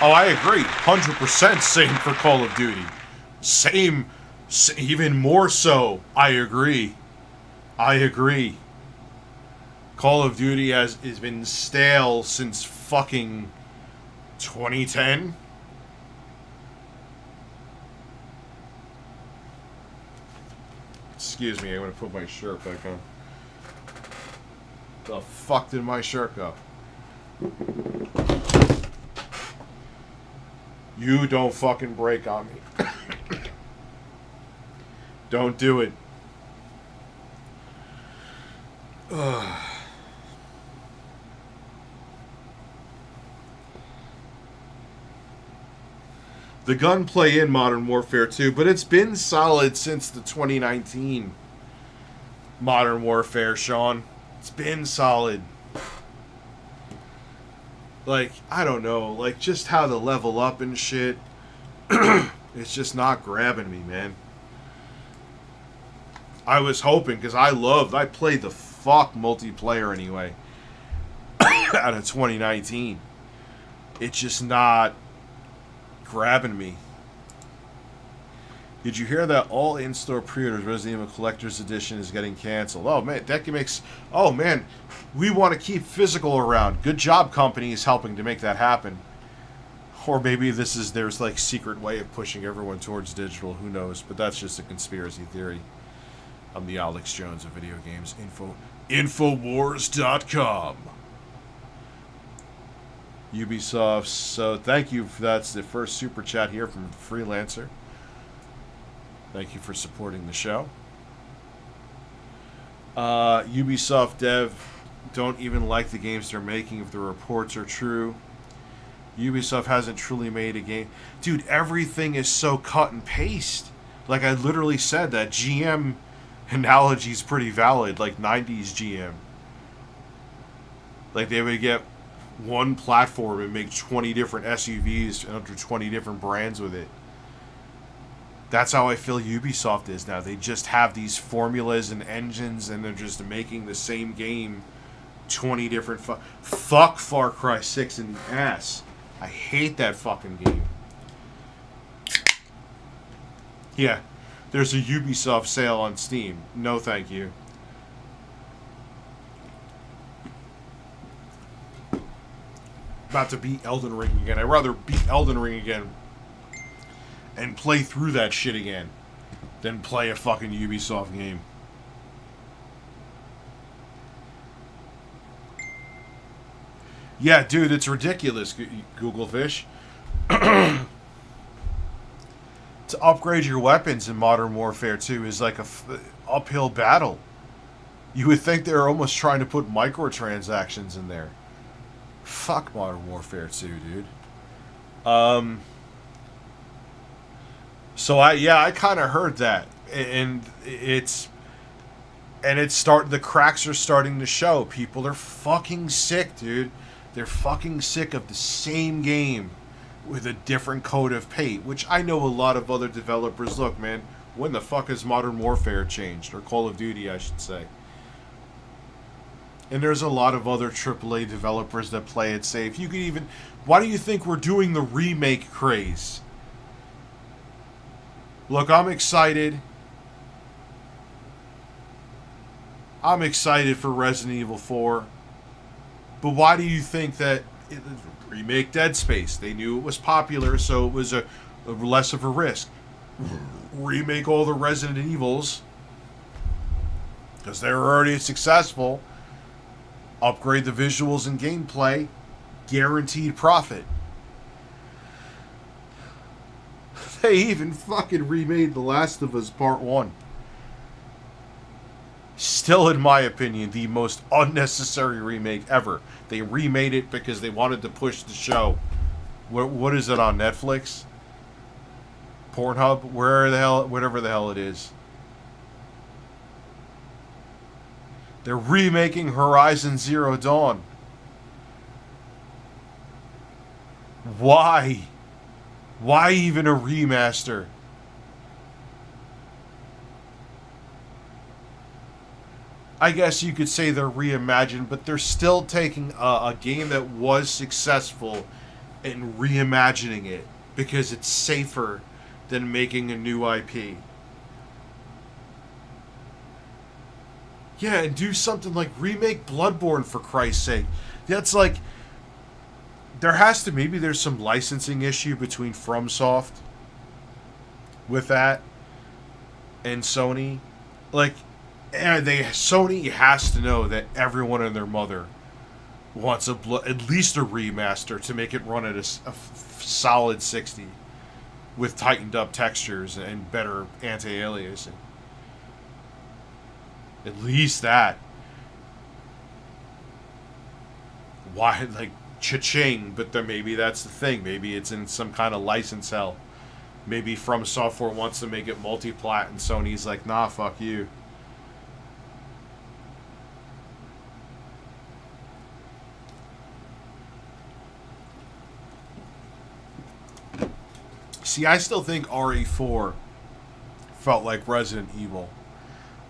Oh, I agree. 100% same for Call of Duty. Same, even more so. I agree. I agree. Call of Duty has been stale since fucking 2010. Excuse me, I'm gonna put my shirt back on. The fuck did my shirt go? You don't fucking break on me. Don't do it. Ugh. The gunplay in Modern Warfare 2, but it's been solid since the 2019 Modern Warfare, Sean. It's been solid. Like, I don't know, like, just how to level up and shit, it's just not grabbing me, man. I was hoping, because I played the fuck multiplayer anyway, out of 2019. It's just not grabbing me. Did you hear that all in-store pre-orders Resident Evil Collector's Edition is getting canceled? Oh, man, that makes... Oh, man, we want to keep physical around. Good job, companies, helping to make that happen. Or maybe there's, like, secret way of pushing everyone towards digital. Who knows? But that's just a conspiracy theory. I'm the Alex Jones of video games. Infowars.com. Ubisoft. So, thank you. That's the first super chat here from Freelancer. Thank you for supporting the show. Ubisoft dev don't even like the games they're making if the reports are true. Ubisoft hasn't truly made a game. Dude, everything is so cut and paste. Like, I literally said that GM analogy is pretty valid, like 90s GM. Like, they would get one platform and make 20 different SUVs under 20 different brands with it. That's how I feel Ubisoft is now. They just have these formulas and engines, and they're just making the same game 20 different... Fuck Far Cry 6 in the ass. I hate that fucking game. Yeah, there's a Ubisoft sale on Steam. No thank you. About to beat Elden Ring again. I'd rather beat Elden Ring again and play through that shit again than play a fucking Ubisoft game. Yeah, dude, it's ridiculous, Google Fish. To upgrade your weapons in Modern Warfare 2 is like a uphill battle. You would think they're almost trying to put microtransactions in there. Fuck Modern Warfare 2, dude. So I kind of heard that, and the cracks are starting to show. People are fucking sick, dude. They're fucking sick of the same game with a different coat of paint, which I know a lot of other developers. Look, man, when the fuck has Modern Warfare changed? Or Call of Duty, I should say. And there's a lot of other AAA developers that play it safe. You could even... Why do you think we're doing the remake craze? Look, I'm excited. I'm excited for Resident Evil 4. But why do you think that remake Dead Space? They knew it was popular, so it was a less of a risk. Remake all the Resident Evils because they were already successful. Upgrade the visuals and gameplay. Guaranteed profit. They even fucking remade The Last of Us Part 1. Still, in my opinion, the most unnecessary remake ever. They remade it because they wanted to push the show. What is it on Netflix? Pornhub? Whatever the hell it is. They're remaking Horizon Zero Dawn. Why? Why even a remaster? I guess you could say they're reimagined, but they're still taking a game that was successful and reimagining it because it's safer than making a new IP. Yeah, and do something like remake Bloodborne, for Christ's sake. That's like... There has to... Maybe there's some licensing issue between FromSoft with that and Sony. Like... And Sony has to know that everyone and their mother wants at least a remaster to make it run at a solid 60 with tightened up textures and better anti-aliasing. At least that. Why, like, cha-ching, but then maybe that's the thing. Maybe it's in some kind of license hell. Maybe FromSoftware wants to make it multi-plat and Sony's like, nah, fuck you. See, I still think RE4 felt like Resident Evil.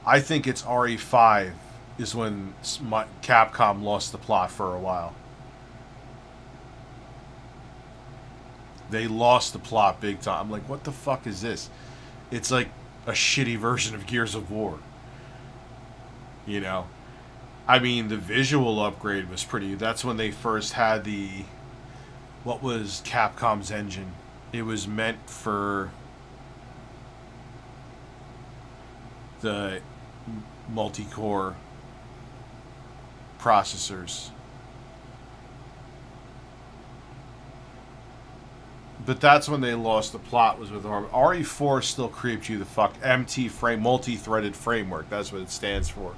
I think it's RE5 is when Capcom lost the plot for a while. They lost the plot big time. I'm like, what the fuck is this? It's like a shitty version of Gears of War. You know? I mean, the visual upgrade was pretty... That's when they first had the... What was Capcom's engine? It was meant for the multi-core processors. But that's when they lost the plot, was with RE4 still creeped you the fuck. MT frame, multi-threaded framework. That's what it stands for.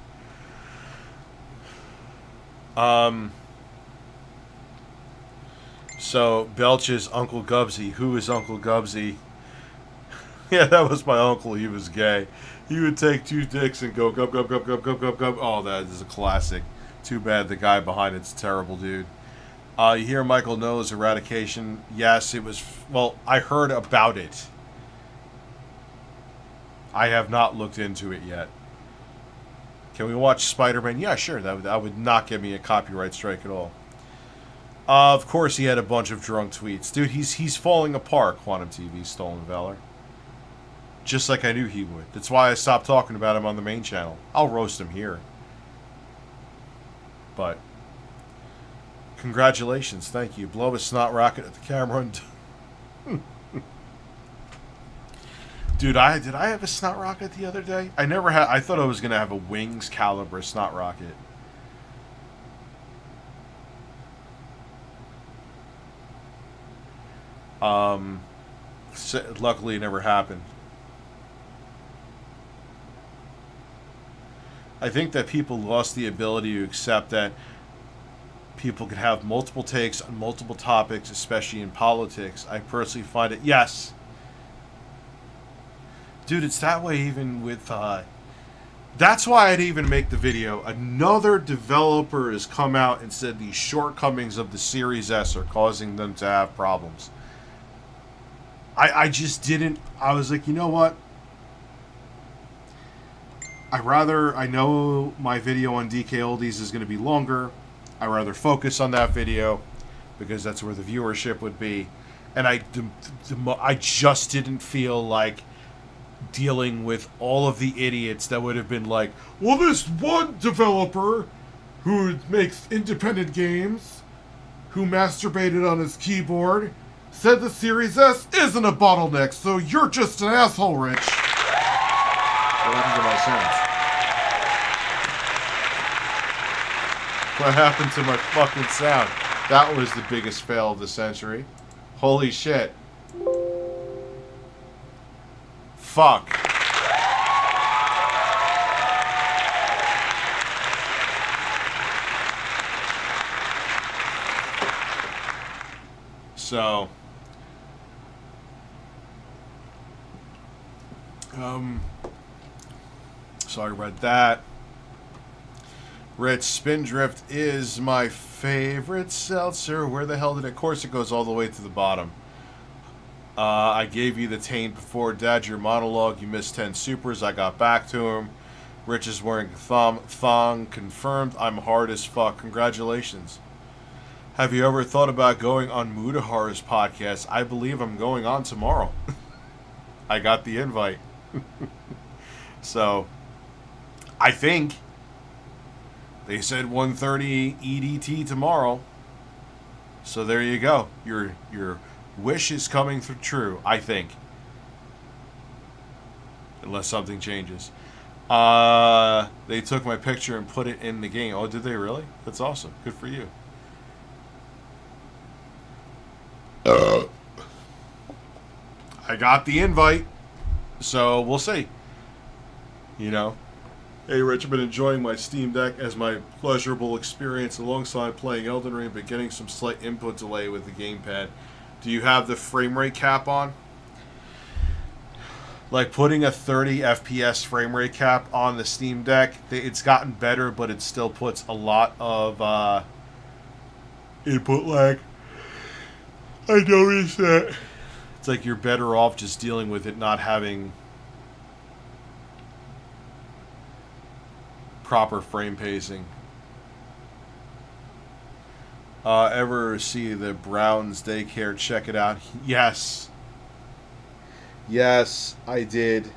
So, Belch's Uncle Gubsy. Who is Uncle Gubsy? Yeah, that was my uncle. He was gay. He would take two dicks and go gub, gub, gub, gub, gub, gub, gub. Oh, that is a classic. Too bad the guy behind it's a terrible dude. You hear Michael knows Eradication. Yes, it was... Well, I heard about it. I have not looked into it yet. Can we watch Spider-Man? Yeah, sure. That would not give me a copyright strike at all. Of course, he had a bunch of drunk tweets. Dude, he's falling apart, Quantum TV, Stolen Valor. Just like I knew he would. That's why I stopped talking about him on the main channel. I'll roast him here. But... Congratulations, thank you. Blow a snot rocket at the camera and... Dude, did I have a snot rocket the other day? I never had. I thought I was gonna have a Wings caliber snot rocket. Luckily, it never happened. I think that people lost the ability to accept that people can have multiple takes on multiple topics, especially in politics. I personally find it... Yes! Dude, it's that way even with... That's why I'd even make the video. Another developer has come out and said these shortcomings of the Series S are causing them to have problems. I just didn't... I was like, you know what? I know my video on DK Oldies is going to be longer. I'd rather focus on that video because that's where the viewership would be. And I just didn't feel like dealing with all of the idiots that would have been like, well, this one developer who makes independent games, who masturbated on his keyboard, said the Series S isn't a bottleneck, so you're just an asshole, Rich. What happened to my sounds? What happened to my fucking sound? That was the biggest fail of the century. Holy shit. Fuck. So, so I read that. Rich, Spindrift is my favorite seltzer. Where the hell did it? Of course, it goes all the way to the bottom. I gave you the taint before, Dad, your monologue. You missed 10 supers. I got back to him. Rich is wearing a thong. Confirmed. I'm hard as fuck. Congratulations. Have you ever thought about going on Mudahar's podcast? I believe I'm going on tomorrow. I got the invite. So, I think they said 1:30 EDT tomorrow. So there you go. Your wish is coming true, I think. Unless something changes. They took my picture and put it in the game. Oh, did they really? That's awesome. Good for you. I got the invite. So we'll see. You know. Hey Rich, I've been enjoying my Steam Deck as my pleasurable experience alongside playing Elden Ring, but getting some slight input delay with the gamepad. Do you have the frame rate cap on? Like putting a 30 FPS frame rate cap on the Steam Deck, it's gotten better, but it still puts a lot of input lag. I noticed that. It's like you're better off just dealing with it not having proper frame pacing. Ever see the Browns daycare? Check it out. Yes. Yes, I did.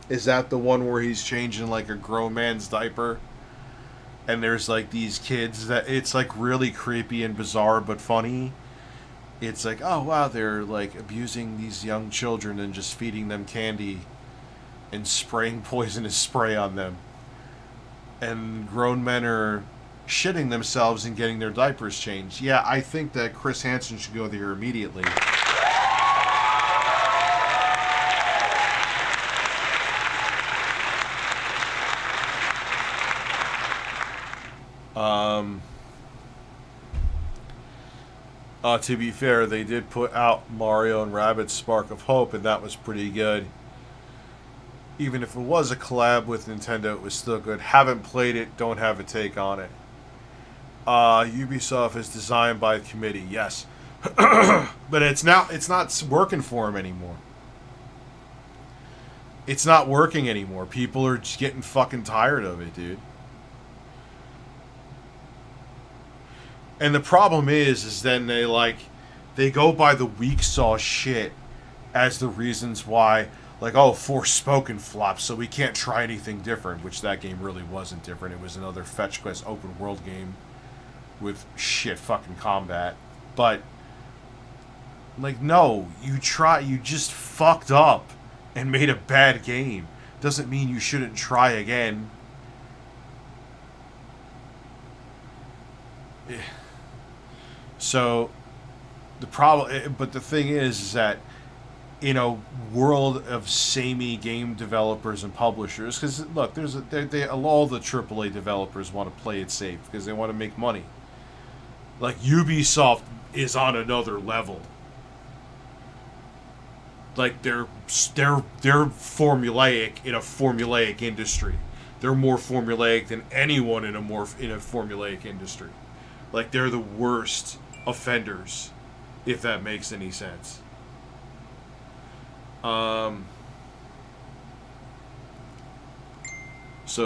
Is that the one where he's changing like a grown man's diaper? And there's like these kids that it's like really creepy and bizarre but funny. It's like, oh wow, they're like abusing these young children and just feeding them candy and spraying poisonous spray on them. And grown men are shitting themselves and getting their diapers changed. Yeah, I think that Chris Hansen should go there immediately. To be fair, they did put out Mario and Rabbids Spark of Hope, and that was pretty good. Even if it was a collab with Nintendo, it was still good. Haven't played it, don't have a take on it. Ubisoft is designed by the committee, yes. But it's not working for them anymore. It's not working anymore. People are just getting fucking tired of it, dude. And the problem is then they go by the weak sauce shit as the reasons why, like, oh, Forespoken flopped, so we can't try anything different, which that game really wasn't different. It was another fetch quest open world game with shit fucking combat. But, like, no, you just fucked up and made a bad game. Doesn't mean you shouldn't try again. So, the problem, but the thing is that in a world of samey game developers and publishers, because look, all the AAA developers want to play it safe because they want to make money. Like, Ubisoft is on another level. Like, they're formulaic in a formulaic industry. They're more formulaic than anyone in a formulaic industry. Like, they're the worst offenders, if that makes any sense. So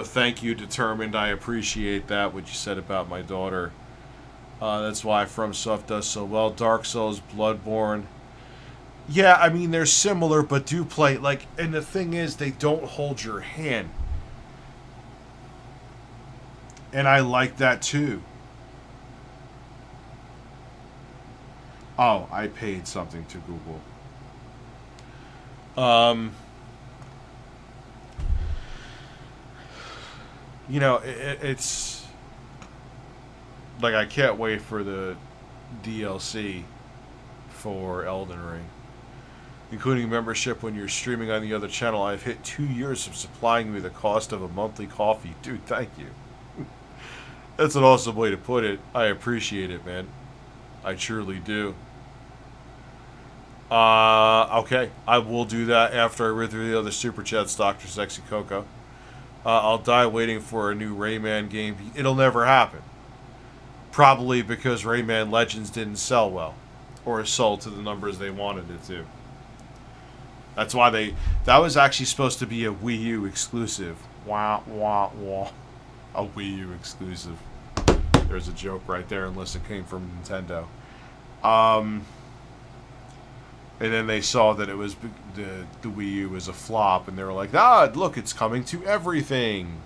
thank you, Determined. I appreciate that, what you said about my daughter. That's why FromSoft does so well. Dark Souls, Bloodborne. Yeah, I mean, they're similar, but do play, like, and the thing is, they don't hold your hand. And I like that, too. Oh, I paid something to Google. You know, it's like, I can't wait for the DLC for Elden Ring, including membership when you're streaming on the other channel. I've hit 2 years of supplying me the cost of a monthly coffee. Dude, thank you. That's an awesome way to put it. I appreciate it, man. I truly do. Okay. I will do that after I read through the other Super Chats, Dr. Sexy Coco. I'll die waiting for a new Rayman game. It'll never happen. Probably because Rayman Legends didn't sell well. Or sold to the numbers they wanted it to. That's why that was actually supposed to be a Wii U exclusive. Wah, wah, wah. A Wii U exclusive. There's a joke right there, unless it came from Nintendo. And then they saw that it was the Wii U was a flop, and they were like, ah, look, it's coming to everything.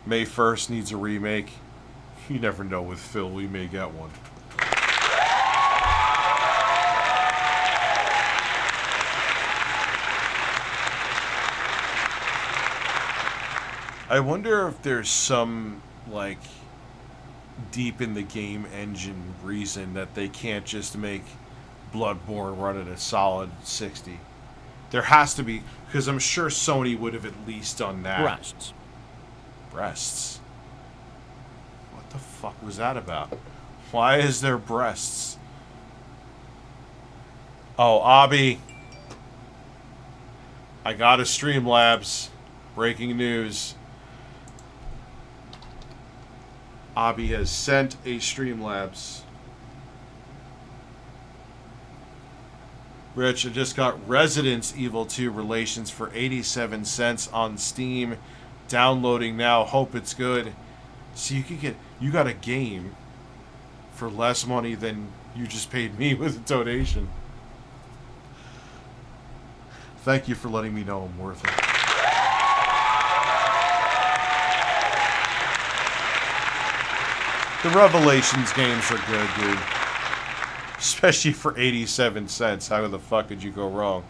May 1st needs a remake. You never know with Phil, we may get one. I wonder if there's some, like, deep in the game engine reason that they can't just make Bloodborne run at a solid 60. There has to be, because I'm sure Sony would have at least done that. Breasts. What the fuck was that about? Why is there breasts? Oh, Abby. I got a StreamLabs. Breaking news. Abby has sent a StreamLabs. Rich, I just got Resident Evil 2 Relations for 87 cents on Steam. Downloading now. Hope it's good. So you got a game for less money than you just paid me with a donation. Thank you for letting me know I'm worth it. The Revelations games are good, dude. Especially for 87 cents. How the fuck could you go wrong?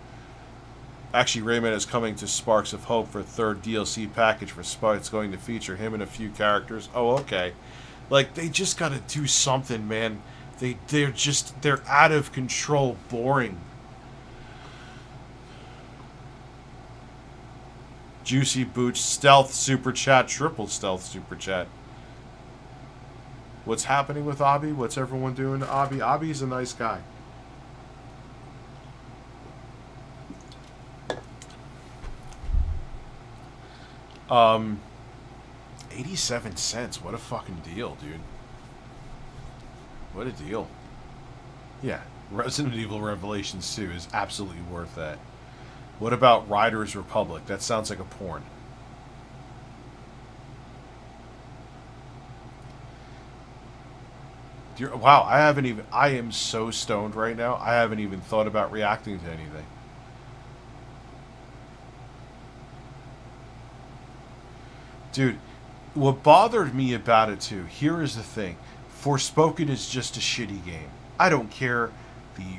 Actually, Rayman is coming to Sparks of Hope for a third DLC package for Sparks. It's going to feature him and a few characters. Oh, okay. Like, they just gotta do something, man. They're out of control boring. Juicy Booch, stealth super chat, triple stealth super chat. What's happening with Abby? What's everyone doing to Abby? Abby's a nice guy. Um, 87 cents. What a fucking deal, dude. What a deal. Yeah, Resident Evil Revelations 2 is absolutely worth that. What about Riders Republic? That sounds like a porn. Wow, I am so stoned right now, I haven't even thought about reacting to anything. Dude, what bothered me about it too, here is the thing. Forespoken is just a shitty game. I don't care the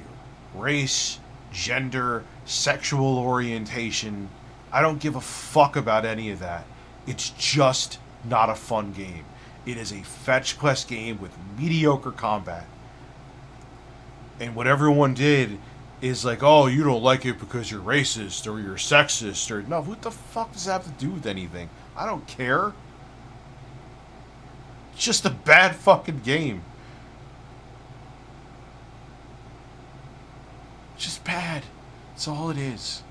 race, gender, sexual orientation. I don't give a fuck about any of that. It's just not a fun game. It is a fetch quest game with mediocre combat. And what everyone did is like, oh, you don't like it because you're racist or you're sexist or... No, what the fuck does that have to do with anything? I don't care. It's just a bad fucking game. It's just bad. That's all it is.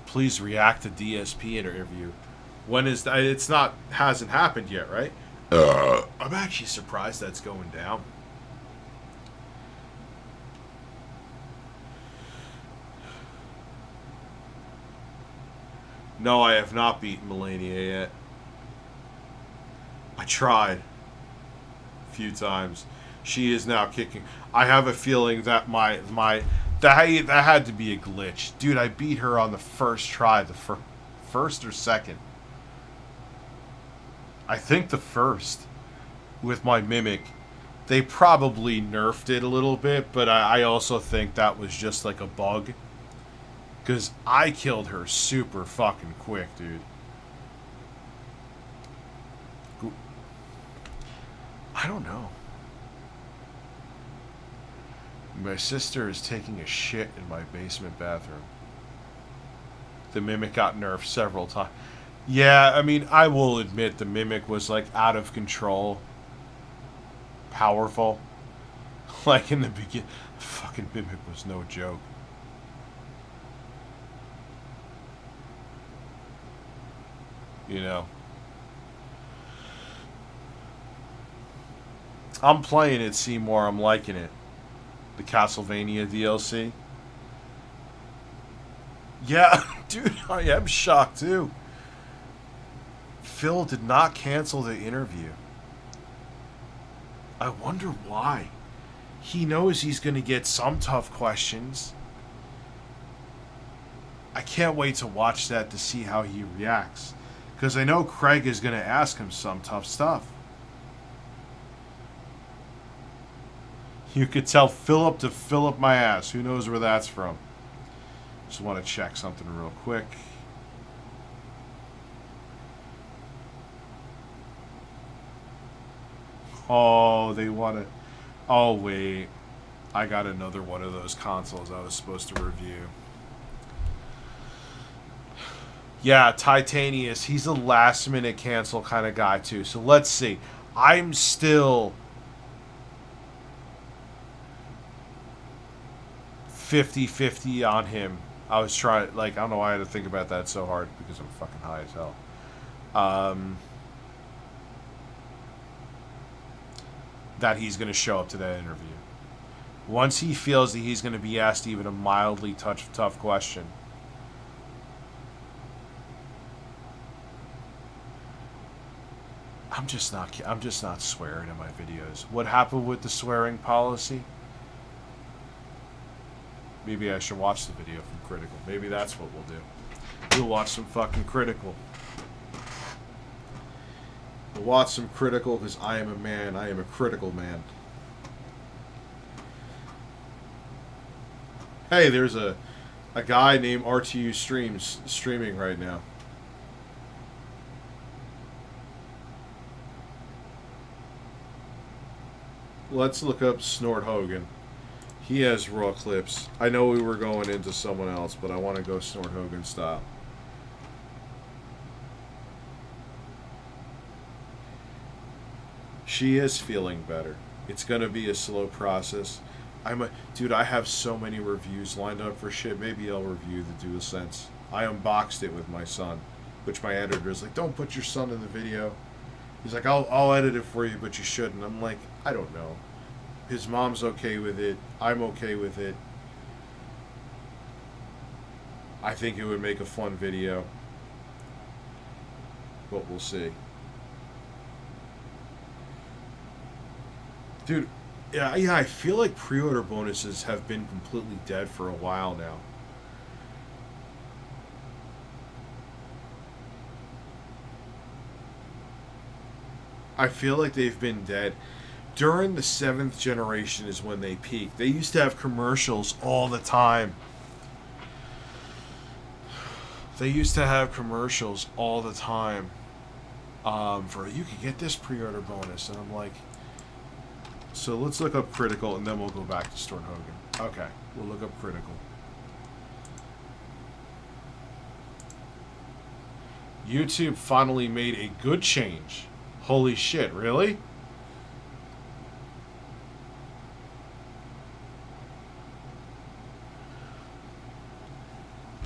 Please react to DSP interview. When is that? It's not, hasn't happened yet, right? I'm actually surprised that's going down. No, I have not beaten Melania yet. I tried a few times. She is now kicking. I have a feeling that that had to be a glitch. Dude, I beat her on the first try, the first or second. I think the first with my Mimic. They probably nerfed it a little bit, but I also think that was just like a bug. Because I killed her super fucking quick, dude. I don't know. My sister is taking a shit in my basement bathroom. The Mimic got nerfed several times. Yeah, I mean, I will admit the Mimic was, like, out of control. Powerful. Like, in the beginning. Fucking Mimic was no joke. You know. I'm playing it, Seymour. I'm liking it. The Castlevania DLC. Yeah, dude, I am shocked too. Phil did not cancel the interview. I wonder why. He knows he's going to get some tough questions. I can't wait to watch that to see how he reacts. Because I know Craig is going to ask him some tough stuff. You could tell Philip to fill up my ass. Who knows where that's from? Just want to check something real quick. Oh, they want to... Oh, wait. I got another one of those consoles I was supposed to review. Yeah, Titanius. He's a last-minute cancel kind of guy, too. So let's see. I'm still... 50-50 on him. I was trying, like, I don't know why I had to think about that so hard because I'm fucking high as hell. That he's going to show up to that interview. Once he feels that he's going to be asked even a mildly tough question. I'm just not swearing in my videos. What happened with the swearing policy? Maybe I should watch the video from Critical. Maybe that's what we'll do. We'll watch some fucking Critical. We'll watch some Critical because I am a man. I am a critical man. Hey, there's a guy named RTU streaming right now. Let's look up Snort Hogan. He has raw clips. I know we were going into someone else, but I want to go Snort Hogan style. She is feeling better. It's gonna be a slow process. Dude, I have so many reviews lined up for shit. Maybe I'll review the DualSense. I unboxed it with my son, which my editor is like, don't put your son in the video. He's like, I'll edit it for you, but you shouldn't. I'm like, I don't know. His mom's okay with it. I'm okay with it. I think it would make a fun video. But we'll see. Dude, yeah, I feel like pre-order bonuses have been completely dead for a while now. I feel like they've been dead. During the 7th generation is when they peaked. They used to have commercials all the time. They used to have commercials all the time. For you could get this pre-order bonus, and I'm like, so let's look up Critical, and then we'll go back to Storm Hogan. Okay, we'll look up Critical. YouTube finally made a good change. Holy shit, really?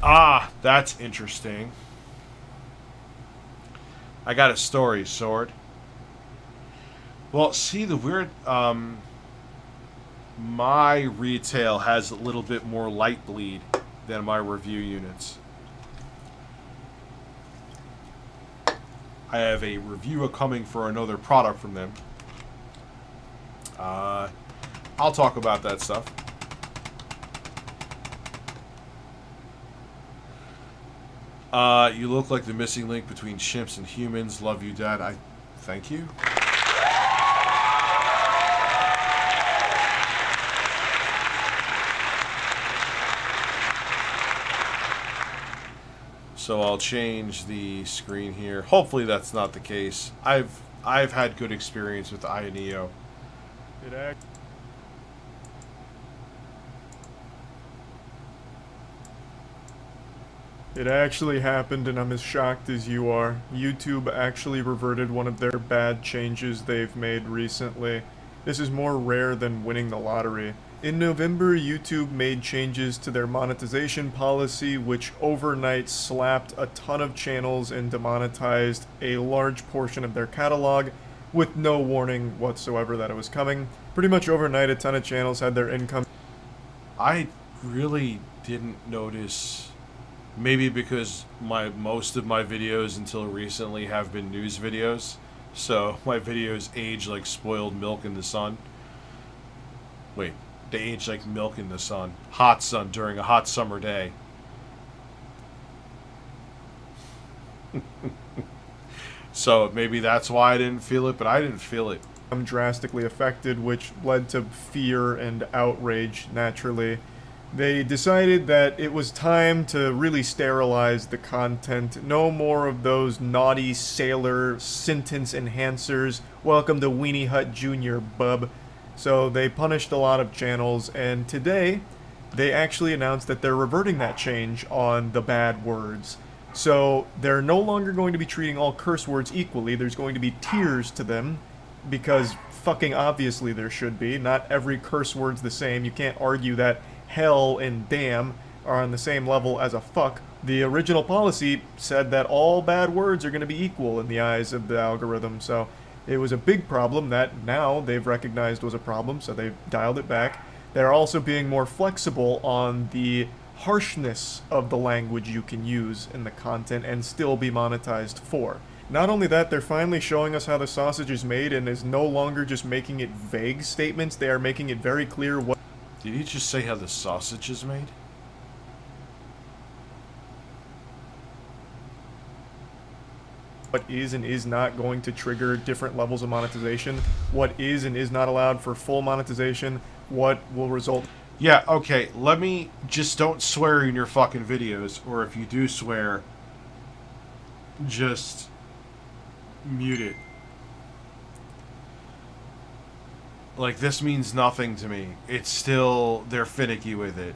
Ah, that's interesting. I got a story, Sword. Well, see, the weird, my retail has a little bit more light bleed than my review units. I have a review coming for another product from them. I'll talk about that stuff. You look like the missing link between chimps and humans. Love you, Dad. Thank you. So I'll change the screen here. Hopefully that's not the case. I've had good experience with Nioh. It actually happened, and I'm as shocked as you are. YouTube actually reverted one of their bad changes they've made recently. This is more rare than winning the lottery. In November, YouTube made changes to their monetization policy, which overnight slapped a ton of channels and demonetized a large portion of their catalog with no warning whatsoever that it was coming. Pretty much overnight, a ton of channels had their income. I really didn't notice, maybe because most of my videos until recently have been news videos, so my videos age like spoiled milk in the sun. Wait. They age like milk in the sun. Hot sun during a hot summer day. So maybe that's why I didn't feel it, but I didn't feel it. I'm drastically affected, which led to fear and outrage, naturally. They decided that it was time to really sterilize the content. No more of those naughty sailor sentence enhancers. Welcome to Weenie Hut Jr., bub. So they punished a lot of channels, and today they actually announced that they're reverting that change on the bad words. So they're no longer going to be treating all curse words equally. There's going to be tiers to them, because fucking obviously there should be. Not every curse word's the same. You can't argue that hell and damn are on the same level as a fuck. The original policy said that all bad words are going to be equal in the eyes of the algorithm, so it was a big problem that now they've recognized was a problem, so they've dialed it back. They're also being more flexible on the harshness of the language you can use in the content and still be monetized for. Not only that, they're finally showing us how the sausage is made and is no longer just making it vague statements. They are making it very clear what... Did he just say how the sausage is made? What is and is not going to trigger different levels of monetization, what is and is not allowed for full monetization, what will result... Yeah, okay, let me... Just don't swear in your fucking videos, or if you do swear, just mute it. Like, this means nothing to me. It's still, they're finicky with it.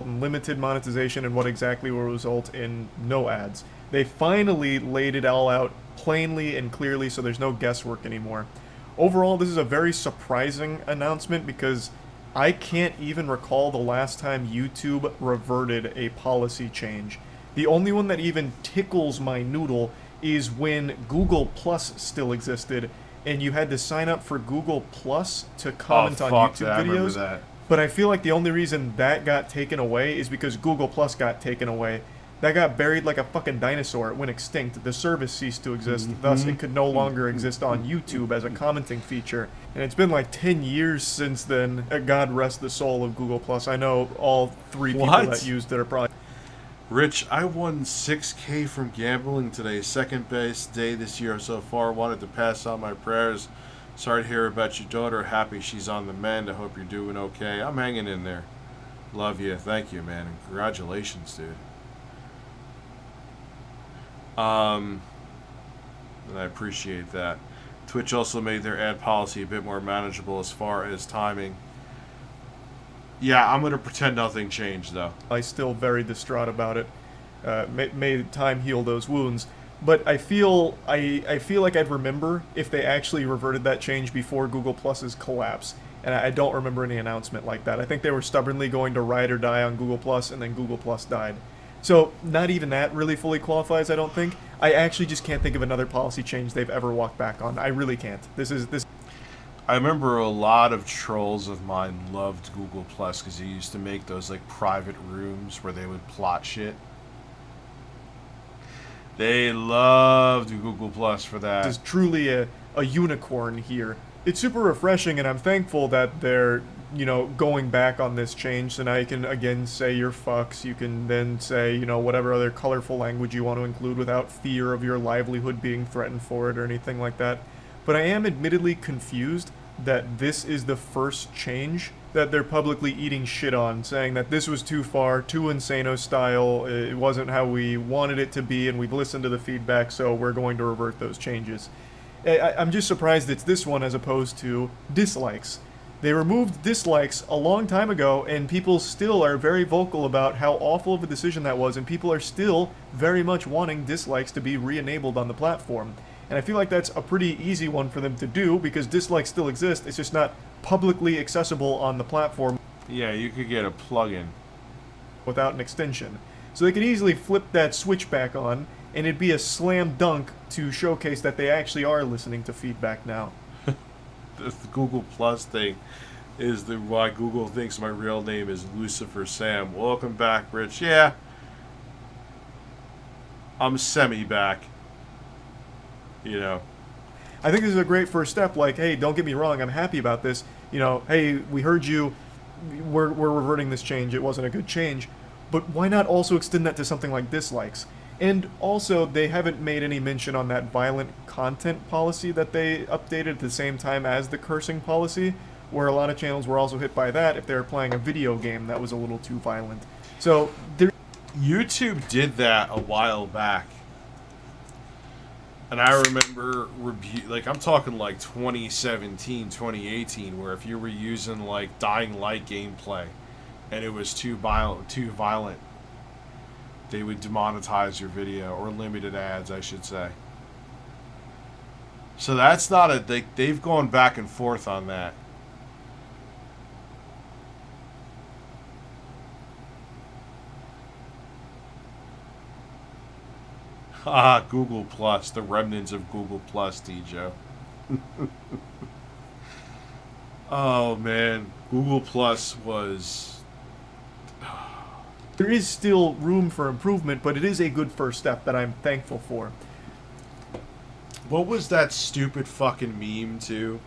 Limited monetization and what exactly will result in no ads. They finally laid it all out plainly and clearly, so there's no guesswork anymore. Overall, this is a very surprising announcement because I can't even recall the last time YouTube reverted a policy change. The only one that even tickles my noodle is when Google Plus still existed, and you had to sign up for Google Plus to comment on YouTube I remember videos. that. But I feel like the only reason that got taken away is because Google Plus got taken away. That got buried like a fucking dinosaur. It went extinct. The service ceased to exist. Thus, it could no longer exist on YouTube as a commenting feature. And it's been like 10 years since then. God rest the soul of Google Plus. I know all 3 people What? that used it are probably... Rich, I won $6K from gambling today. Second best day this year so far. Wanted to pass on my prayers. Sorry to hear about your daughter. Happy she's on the mend. I hope you're doing okay. I'm hanging in there. Love you. Thank you, man. And congratulations, dude. And I appreciate that. Twitch also made their ad policy a bit more manageable as far as timing. Yeah, I'm going to pretend nothing changed, though. I'm still very distraught about it. May time heal those wounds. But I feel like I'd remember if they actually reverted that change before Google Plus's collapse. And I don't remember any announcement like that. I think they were stubbornly going to ride or die on Google Plus, and then Google Plus died. So not even that really fully qualifies, I don't think. I actually just can't think of another policy change they've ever walked back on. I really can't. This. I remember a lot of trolls of mine loved Google Plus because they used to make those like private rooms where they would plot shit. They loved Google Plus for that. Is truly a unicorn here. It's super refreshing, and I'm thankful that they're, going back on this change. So now you can again say your fucks. You can then say, whatever other colorful language you want to include without fear of your livelihood being threatened for it or anything like that. But I am admittedly confused that this is the first change that they're publicly eating shit on, saying that this was too far, too Insano style, it wasn't how we wanted it to be, and we've listened to the feedback, so we're going to revert those changes. I'm just surprised it's this one as opposed to dislikes. They removed dislikes a long time ago, and people still are very vocal about how awful of a decision that was, and people are still very much wanting dislikes to be re-enabled on the platform. And I feel like that's a pretty easy one for them to do, because dislikes still exist, it's just not publicly accessible on the platform. Yeah, you could get a plugin Without an extension. So they could easily flip that switch back on, and it'd be a slam dunk to showcase that they actually are listening to feedback now. The Google Plus thing is why Google thinks my real name is Lucifer Sam. Welcome back, Rich. Yeah. I'm semi-back. I think this is a great first step, like, hey, don't get me wrong, I'm happy about this. Hey, we heard you, we're reverting this change, it wasn't a good change. But why not also extend that to something like dislikes? And also, they haven't made any mention on that violent content policy that they updated at the same time as the cursing policy, where a lot of channels were also hit by that if they were playing a video game that was a little too violent. So, YouTube did that a while back. And I remember, I'm talking like 2017, 2018, where if you were using like Dying Light gameplay and it was too violent, they would demonetize your video, or limited ads, I should say. So that's not they've gone back and forth on that. Ah, Google Plus, the remnants of Google Plus, Tijo. Oh man, Google Plus was... There is still room for improvement, but it is a good first step that I'm thankful for. What was that stupid fucking meme too?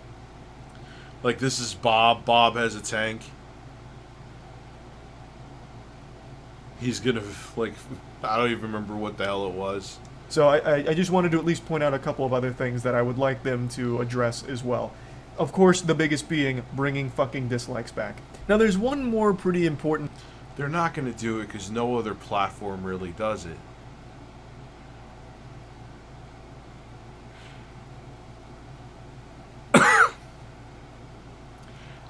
Like, this is Bob. Bob has a tank. He's gonna, like, I don't even remember what the hell it was. So I just wanted to at least point out a couple of other things that I would like them to address as well. Of course, the biggest being bringing fucking dislikes back. Now, there's one more pretty important... They're not going to do it because no other platform really does it.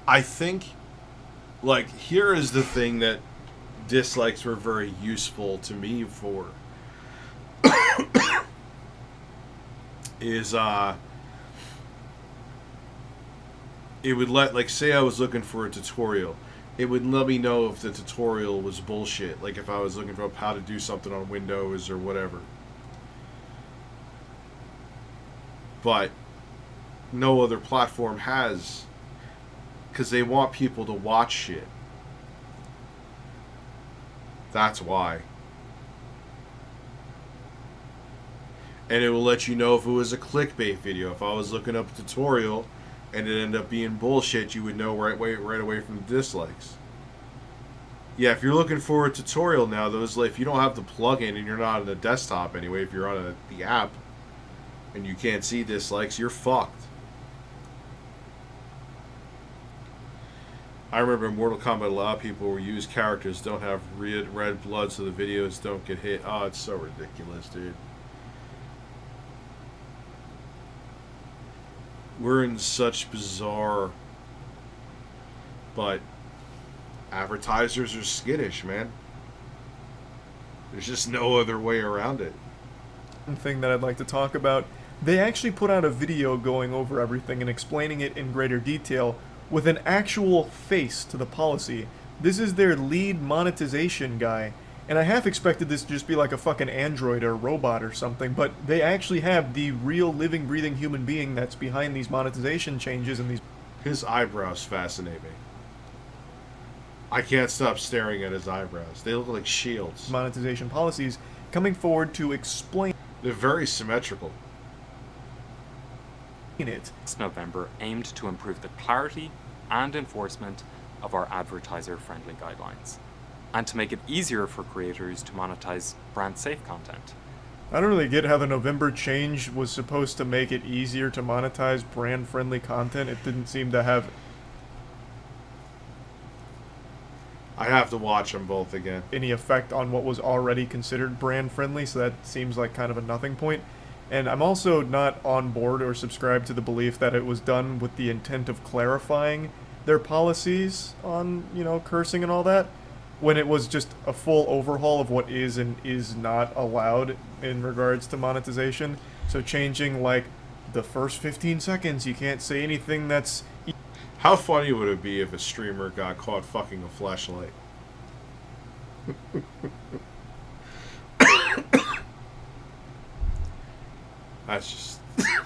I think, like, here is the thing that dislikes were very useful to me for. Is, it would let, like, say I was looking for a tutorial. It would let me know if the tutorial was bullshit. Like, if I was looking for how to do something on Windows or whatever. But no other platform has, because they want people to watch shit. That's why. And it will let you know if it was a clickbait video. If I was looking up a tutorial and it ended up being bullshit, you would know right away from the dislikes. Yeah, if you're looking for a tutorial now, those, like, if you don't have the plugin and you're not on the desktop anyway, if you're on the app and you can't see dislikes, you're fucked. I remember in Mortal Kombat, a lot of people who use characters don't have red blood, so the videos don't get hit. Oh, it's so ridiculous, dude. We're in such bizarre, but advertisers are skittish, man. There's just no other way around it. One thing that I'd like to talk about, they actually put out a video going over everything and explaining it in greater detail with an actual face to the policy. This is their lead monetization guy, and I half expected this to just be like a fucking android or robot or something, but they actually have the real living, breathing human being that's behind these monetization changes and these... His eyebrows fascinate me. I can't stop staring at his eyebrows. They look like shields. monetization policies coming forward to explain They're very symmetrical. it. This November aimed to improve the clarity and enforcement of our advertiser-friendly guidelines, and to make it easier for creators to monetize brand-safe content. I don't really get how the November change was supposed to make it easier to monetize brand-friendly content. It didn't seem to have... I have to watch them both again. any effect on what was already considered brand-friendly, so that seems like kind of a nothing point. And I'm also not on board or subscribed to the belief that it was done with the intent of clarifying their policies on, you know, cursing and all that, when it was just a full overhaul of what is and is not allowed in regards to monetization. So changing, like, the first 15 seconds, you can't say anything that's... How funny would it be if a streamer got caught fucking a flashlight? That's just...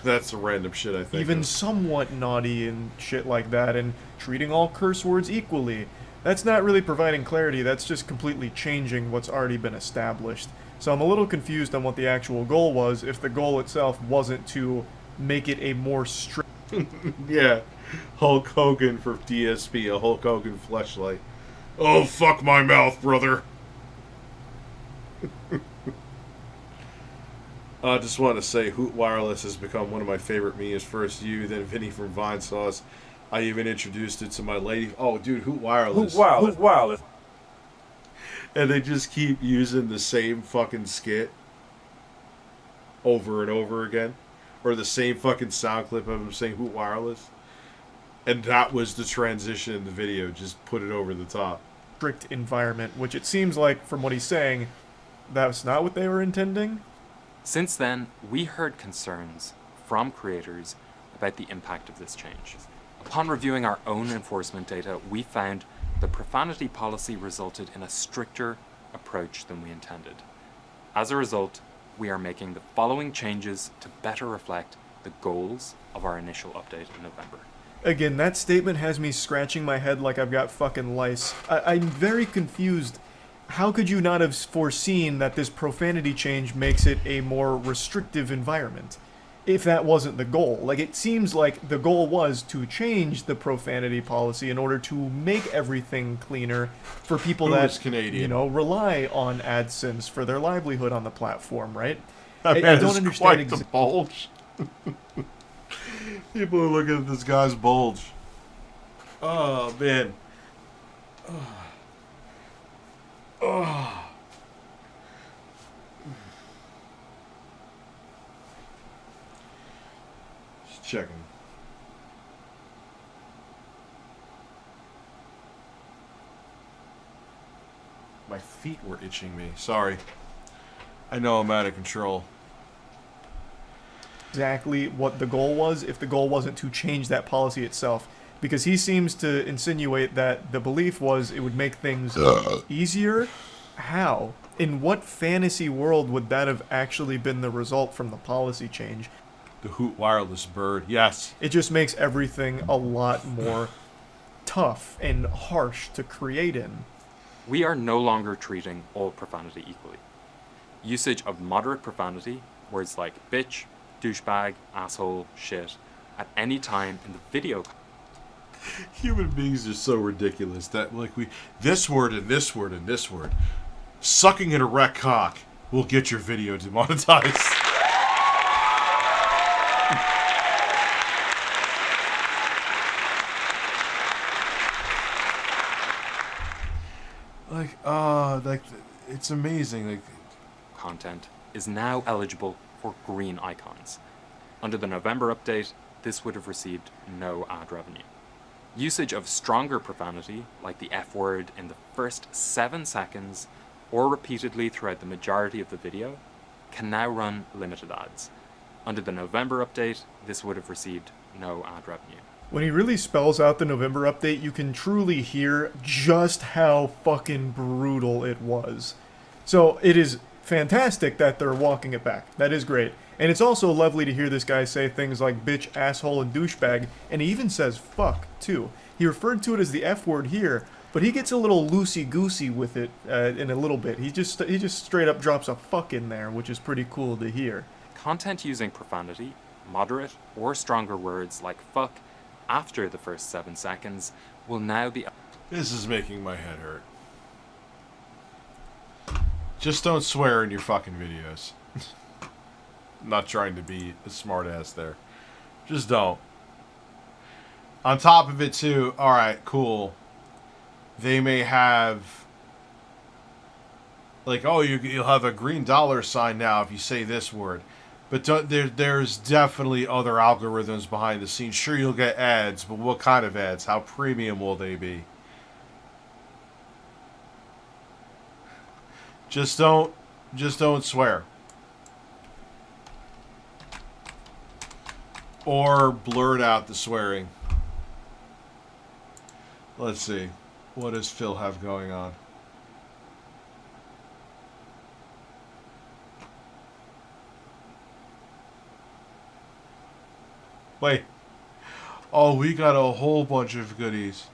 that's the random shit I think even of. somewhat naughty and shit like that, and treating all curse words equally. That's not really providing clarity, that's just completely changing what's already been established. So I'm a little confused on what the actual goal was, if the goal itself wasn't to make it a more strict... Yeah. Hulk Hogan for DSP, a Hulk Hogan fleshlight. Oh, fuck my mouth, brother. I just want to say Hoot Wireless has become one of my favorite memes. First you, then Vinny from Vine Sauce. I even introduced it to my lady. Oh, dude, Hoot Wireless. Hoot Wireless. And they just keep using the same fucking skit over and over again. Or the same fucking sound clip of him saying Hoot Wireless. And that was the transition in the video. Just put it over the top. strict environment, which it seems like, from what he's saying, that's not what they were intending. Since then, we heard concerns from creators about the impact of this change. Upon reviewing our own enforcement data, we found the profanity policy resulted in a stricter approach than we intended. As a result, we are making the following changes to better reflect the goals of our initial update in November. Again, that statement has me scratching my head like I've got fucking lice. I'm very confused. How could you not have foreseen that this profanity change makes it a more restrictive environment? If that wasn't the goal. Like, it seems like the goal was to change the profanity policy in order to make everything cleaner for people that, Canadian? you know, rely on AdSense for their livelihood on the platform, right? That I man don't is understand quite the bulge. People are looking at this guy's bulge. Oh, man. Oh. Just checking. My feet were itching me. Sorry. I know I'm out of control. Exactly what the goal was if the goal wasn't to change that policy itself. Because he seems to insinuate that the belief was it would make things easier. How? In what fantasy world would that have actually been the result from the policy change? The Hoot Wireless Bird, yes. It just makes everything a lot more tough and harsh to create in. We are no longer treating all profanity equally. Usage of moderate profanity, words like bitch, douchebag, asshole, shit, at any time in the video. Human beings are so ridiculous that this word and this word and this word. Sucking an erect cock will get your video demonetized. It's amazing. Content is now eligible for green icons. Under the November update, this would have received no ad revenue. Usage of stronger profanity, like the F word in the first 7 seconds, or repeatedly throughout the majority of the video, can now run limited ads. Under the November update, this would have received no ad revenue. When he really spells out the November update, you can truly hear just how fucking brutal it was. So it is fantastic that they're walking it back. That is great. And it's also lovely to hear this guy say things like bitch, asshole, and douchebag, and he even says fuck, too. He referred to it as the F word here, but he gets a little loosey-goosey with it in a little bit. He just straight up drops a fuck in there, which is pretty cool to hear. Content using profanity, moderate or stronger words like fuck after the first 7 seconds will now be... This is making my head hurt. Just don't swear in your fucking videos. I'm not trying to be a smartass there. Just don't. On top of it too, alright, cool. They may have... oh, you'll have a green dollar sign now if you say this word. But there's definitely other algorithms behind the scenes. Sure, you'll get ads, but what kind of ads? How premium will they be? Just don't swear. Or blurt out the swearing. Let's see. What does Phil have going on? Wait. Oh, we got a whole bunch of goodies.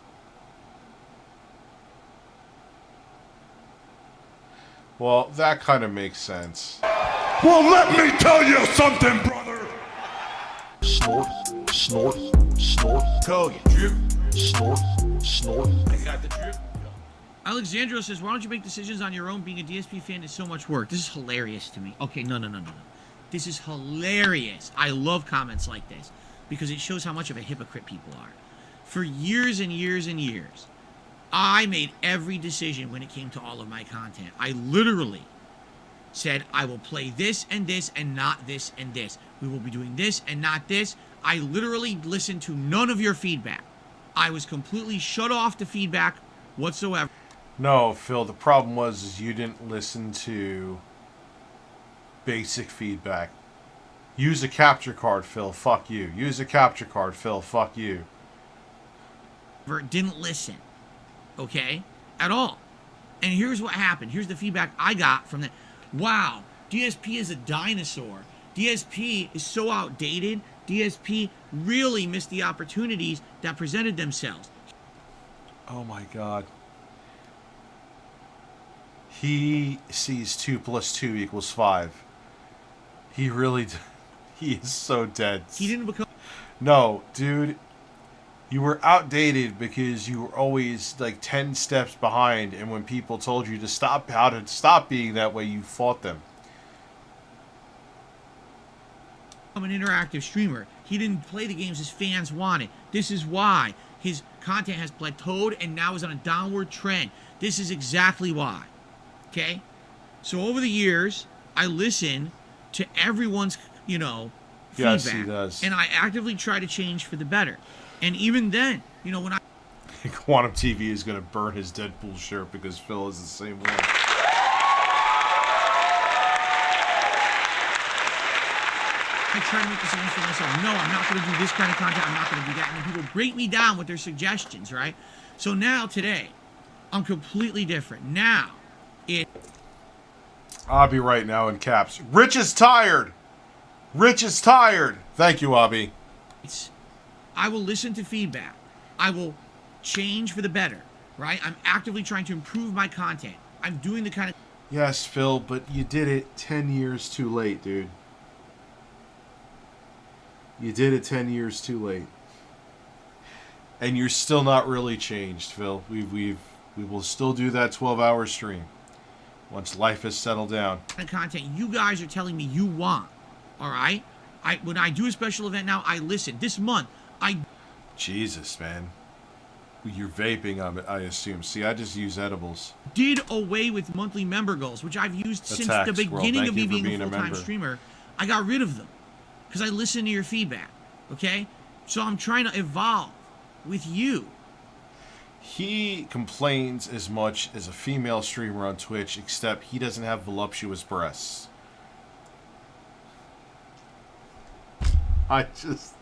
Well, that kind of makes sense. Well, let me tell you something, brother. Snort, snort, snort. Cody, drip. Snort, snort. I got the drip. Alexandro says, why don't you make decisions on your own? Being a DSP fan is so much work. This is hilarious to me. Okay, no. This is hilarious. I love comments like this because it shows how much of a hypocrite people are. For years and years and years, I made every decision when it came to all of my content. I literally said, I will play this and this and not this and this. We will be doing this and not this. I literally listened to none of your feedback. I was completely shut off to feedback whatsoever. No, Phil, the problem was you didn't listen to basic feedback. Use a capture card, Phil. Fuck you. Use a capture card, Phil. Fuck you. Didn't listen. Okay? At all. And here's what happened. Here's the feedback I got from that. Wow, DSP is a dinosaur. DSP is so outdated. DSP really missed the opportunities that presented themselves. Oh my god. He sees 2 + 2 = 5. He really... He is so dead. He didn't become... No, dude. You were outdated because you were always 10 steps behind, and when people told you to stop being that way, you fought them. I'm an interactive streamer. He didn't play the games his fans wanted. This is why his content has plateaued and now is on a downward trend. This is exactly why. Okay? So over the years, I listen to everyone's, feedback. Yes, he does. And I actively try to change for the better. And even then, when I... Quantum TV is going to burn his Deadpool shirt because Phil is the same way. I try to make decisions for myself. No, I'm not going to do this kind of content. I'm not going to do that. And then people break me down with their suggestions, right? So now, today, I'm completely different. Now, I'll be right now in caps. Rich is tired. Rich is tired. Thank you, Abby. I will listen to feedback. I will change for the better, right? I'm actively trying to improve my content. I'm doing the kind of... Yes, Phil, but you did it 10 years too late, dude. You did it 10 years too late. And you're still not really changed, Phil. We will still do that 12-hour stream once life has settled down. Content you guys are telling me you want, all right? When I do a special event now, I listen. This month, Jesus, man. You're vaping, I assume. See, I just use edibles. Did away with monthly member goals, which I've used since the beginning of me being a full-time streamer. I got rid of them because I listen to your feedback, okay? So I'm trying to evolve with you. He complains as much as a female streamer on Twitch, except he doesn't have voluptuous breasts. I just...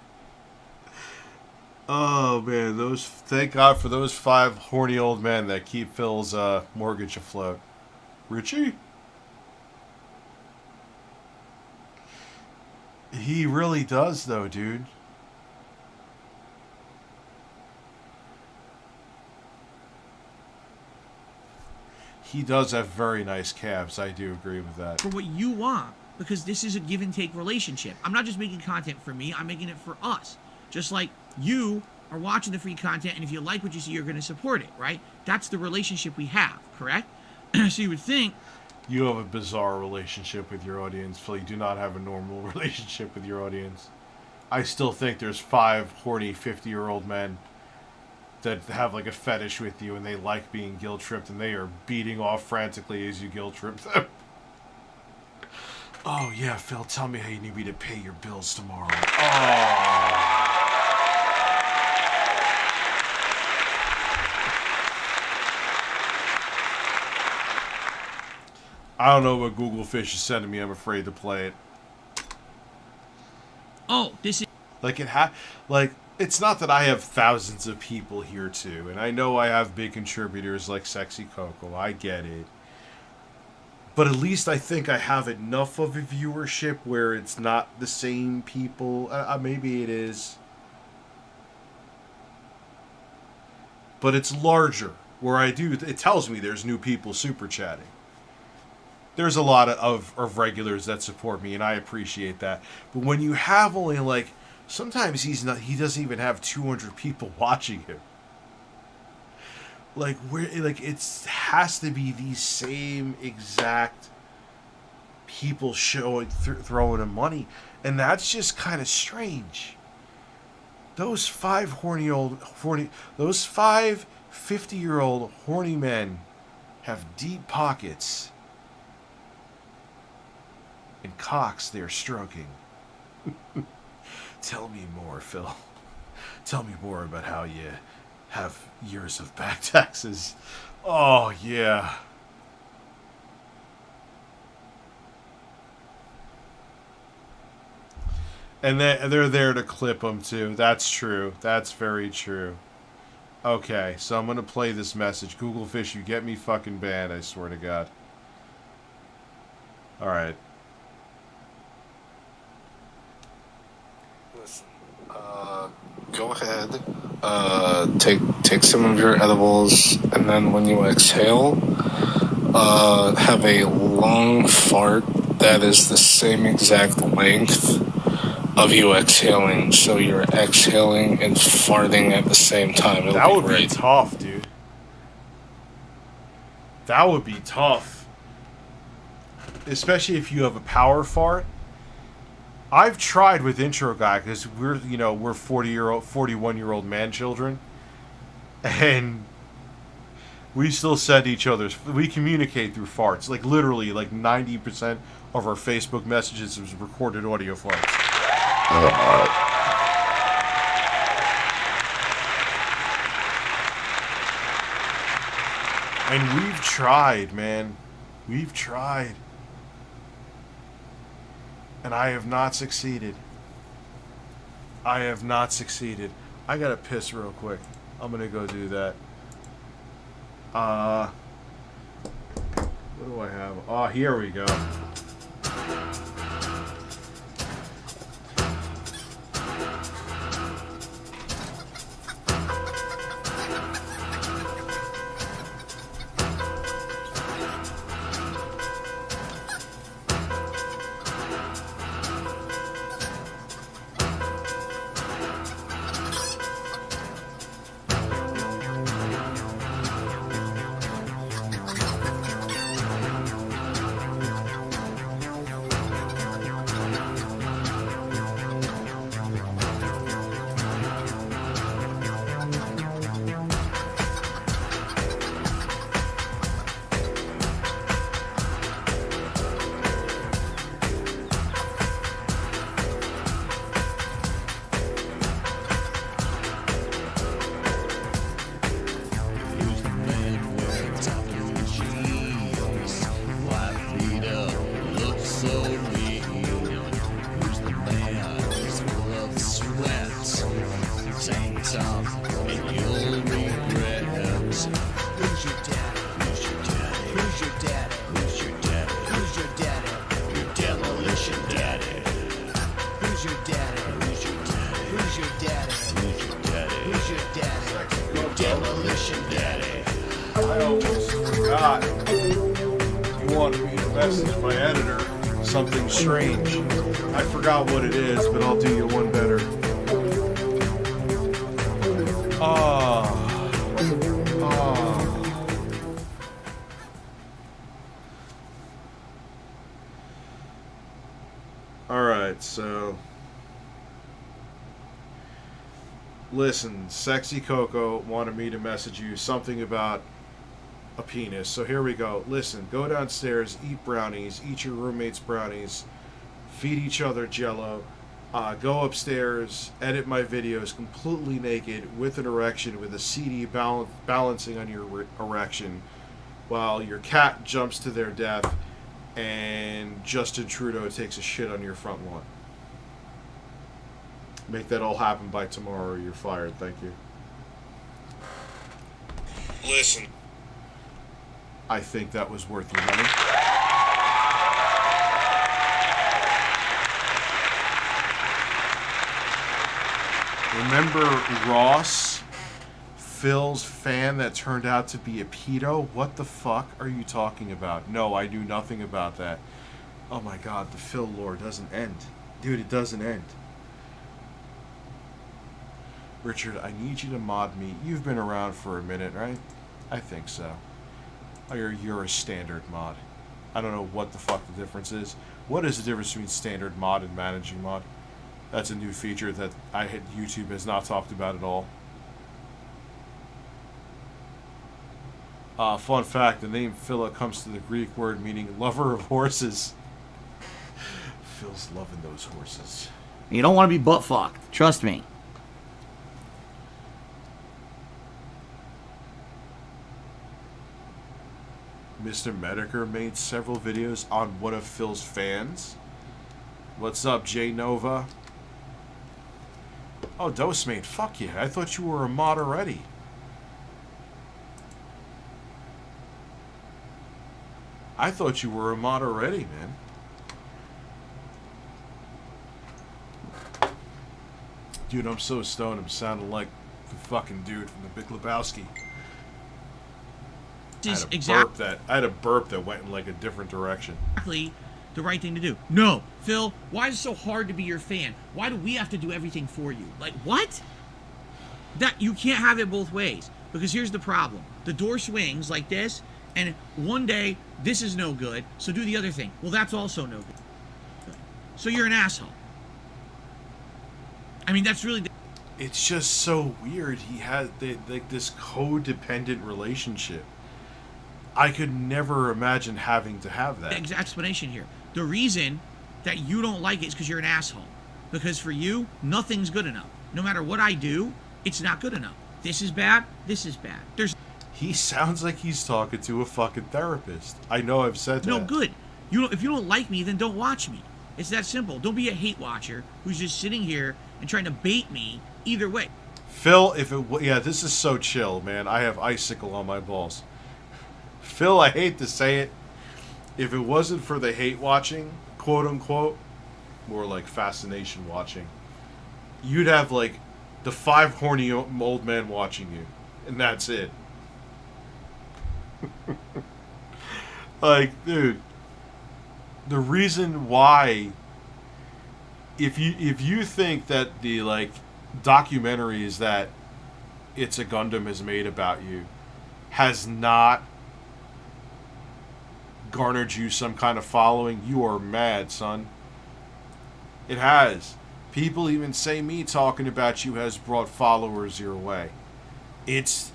Oh, man, thank God for those 5 horny old men that keep Phil's mortgage afloat. Richie? He really does, though, dude. He does have very nice calves. I do agree with that. For what you want, because this is a give and take relationship. I'm not just making content for me, I'm making it for us. Just like you are watching the free content, and if you like what you see, you're going to support it, right? That's the relationship we have, correct? So you would think... You have a bizarre relationship with your audience, Phil. You do not have a normal relationship with your audience. I still think there's 5 horny 50-year-old men that have like a fetish with you, and they like being guilt-tripped, and they are beating off frantically as you guilt-trip them. Oh, yeah, Phil, tell me how you need me to pay your bills tomorrow. Oh... I don't know what Google Fish is sending me. I'm afraid to play it. Oh, this is... It's not that I have thousands of people here, too. And I know I have big contributors like Sexy Coco. I get it. But at least I think I have enough of a viewership where it's not the same people. Maybe it is. But it's larger. Where it tells me there's new people super chatting. There's a lot of regulars that support me, and I appreciate that. But when you have only sometimes he doesn't even have 200 people watching him. It has to be these same exact people throwing him money, and that's just kind of strange. Those 5 50-year-old horny men have deep pockets. And cocks they're stroking. Tell me more, Phil. Tell me more about how you have years of back taxes. Oh, yeah. And they're there to clip them, too. That's true. That's very true. Okay, so I'm going to play this message. Google Fish, you get me fucking banned, I swear to God. Alright. Go ahead, take some of your edibles, and then when you exhale, have a long fart that is the same exact length of you exhaling, so you're exhaling and farting at the same time. That would be tough, dude. That would be tough. Especially if you have a power fart. I've tried with Intro Guy because we're 41-year-old man children, and we still send each other's. We communicate through farts. Like literally, 90% of our Facebook messages is recorded audio farts. And we've tried, man. We've tried. And I have not succeeded. I have not succeeded. I gotta piss real quick. I'm gonna go do that. What do I have? Oh, here we go. I almost forgot. You wanted me to message my editor something strange. I forgot what it is, but I'll do you one better. Alright, so... Listen, Sexy Coco wanted me to message you something about a penis. So here we go. Listen, go downstairs, eat brownies, eat your roommate's brownies, feed each other Jell-O, go upstairs, edit my videos completely naked with an erection with a CD balancing on your erection while your cat jumps to their death and Justin Trudeau takes a shit on your front lawn. Make that all happen by tomorrow or you're fired. Thank you. Listen. I think that was worth your money. Remember Ross, Phil's fan that turned out to be a pedo? What the fuck are you talking about? No, I knew nothing about that. Oh my god, the Phil lore doesn't end. Dude, it doesn't end. Richard, I need you to mod me. You've been around for a minute, right? I think so. Oh, you're a standard mod. I don't know what the fuck the difference is. What is the difference between standard mod and managing mod? That's a new feature that YouTube has not talked about at all. Fun fact, the name Phila comes to the Greek word meaning lover of horses. Phil's loving those horses. You don't want to be butt fucked. Trust me. Mr. Mediker made several videos on one of Phil's fans. What's up, J Nova? Oh, Dosemate, fuck yeah. I thought you were a mod already. I thought you were a mod already, man. Dude, I'm so stoned. I'm sounding like the fucking dude from the Big Lebowski. I had a burp that went in like a different direction. Exactly the right thing to do. No, Phil, why is it so hard to be your fan? Why do we have to do everything for you? Like, what? That you can't have it both ways. Because here's the problem. The door swings like this, and one day this is no good, so do the other thing. Well, that's also no good. So you're an asshole. I mean, that's really... It's just so weird. He had like this codependent relationship. I could never imagine having to have that. Explanation here. The reason that you don't like it is because you're an asshole. Because for you, nothing's good enough. No matter what I do, it's not good enough. This is bad. This is bad. He sounds like he's talking to a fucking therapist. I know I've said that. No, good. If you don't like me, then don't watch me. It's that simple. Don't be a hate watcher who's just sitting here and trying to bait me either way. Phil, this is so chill, man. I have icicle on my balls. Phil, I hate to say it, if it wasn't for the hate watching, quote unquote, more like fascination watching, you'd have like the 5 horny old men watching you, and that's it. Like, dude, the reason why, if you think that the like documentaries that It's a Gundam has made about you has not garnered you some kind of following, you are mad, son. It has. People even say me talking about you has brought followers your way. It's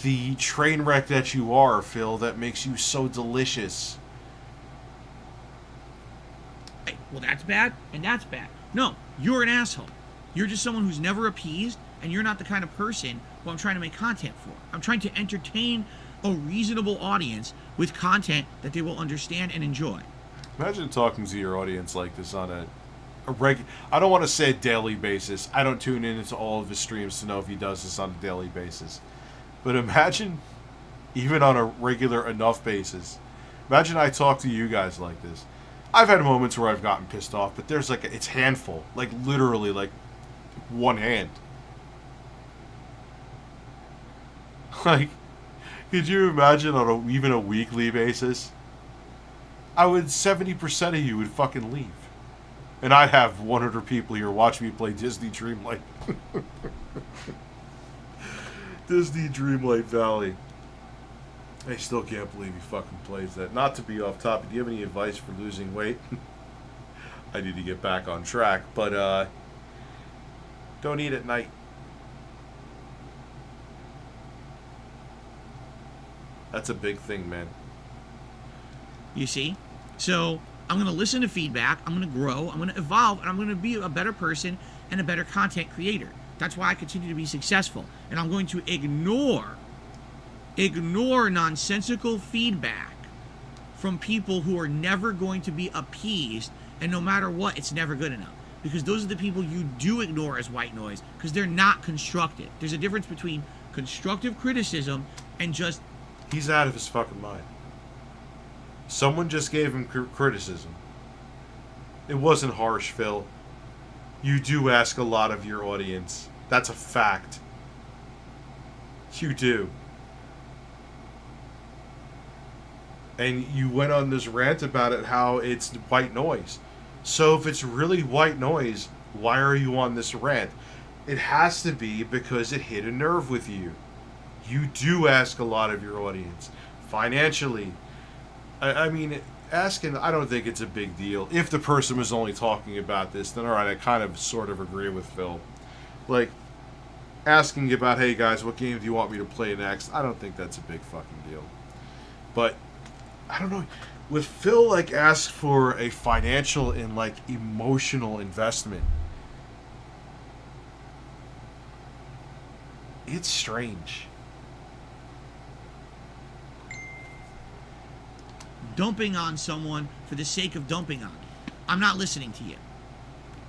the train wreck that you are, Phil, that makes you so delicious. Well, that's bad, and that's bad. No, you're an asshole. You're just someone who's never appeased, and you're not the kind of person who I'm trying to make content for. I'm trying to entertain a reasonable audience with content that they will understand and enjoy. Imagine talking to your audience like this on a I don't want to say a daily basis. I don't tune in into all of his streams to know if he does this on a daily basis. But imagine, even on a regular enough basis, imagine I talk to you guys like this. I've had moments where I've gotten pissed off, but there's like, it's handful. Like, literally, like, one hand. Like, could you imagine on even a weekly basis? 70% of you would fucking leave. And I'd have 100 people here watch me play Disney Dreamlight. Disney Dreamlight Valley. I still can't believe he fucking plays that. Not to be off topic, do you have any advice for losing weight? I need to get back on track, but don't eat at night. That's a big thing, man. You see? So, I'm going to listen to feedback, I'm going to grow, I'm going to evolve, and I'm going to be a better person and a better content creator. That's why I continue to be successful. And I'm going to ignore nonsensical feedback from people who are never going to be appeased, and no matter what, it's never good enough. Because those are the people you do ignore as white noise, because they're not constructive. There's a difference between constructive criticism and just... He's out of his fucking mind. Someone just gave him criticism. It wasn't harsh, Phil. You do ask a lot of your audience. That's a fact. You do. And you went on this rant about it, how it's white noise. So if it's really white noise, why are you on this rant? It has to be because it hit a nerve with you. You do ask a lot of your audience. Financially. I mean, asking, I don't think it's a big deal. If the person was only talking about this, then alright, I kind of sort of agree with Phil. Like, asking about, hey guys, what game do you want me to play next? I don't think that's a big fucking deal. But, I don't know. With Phil, like, ask for a financial and, like, emotional investment. It's strange. dumping on someone for the sake of dumping on you. I'm not listening to you.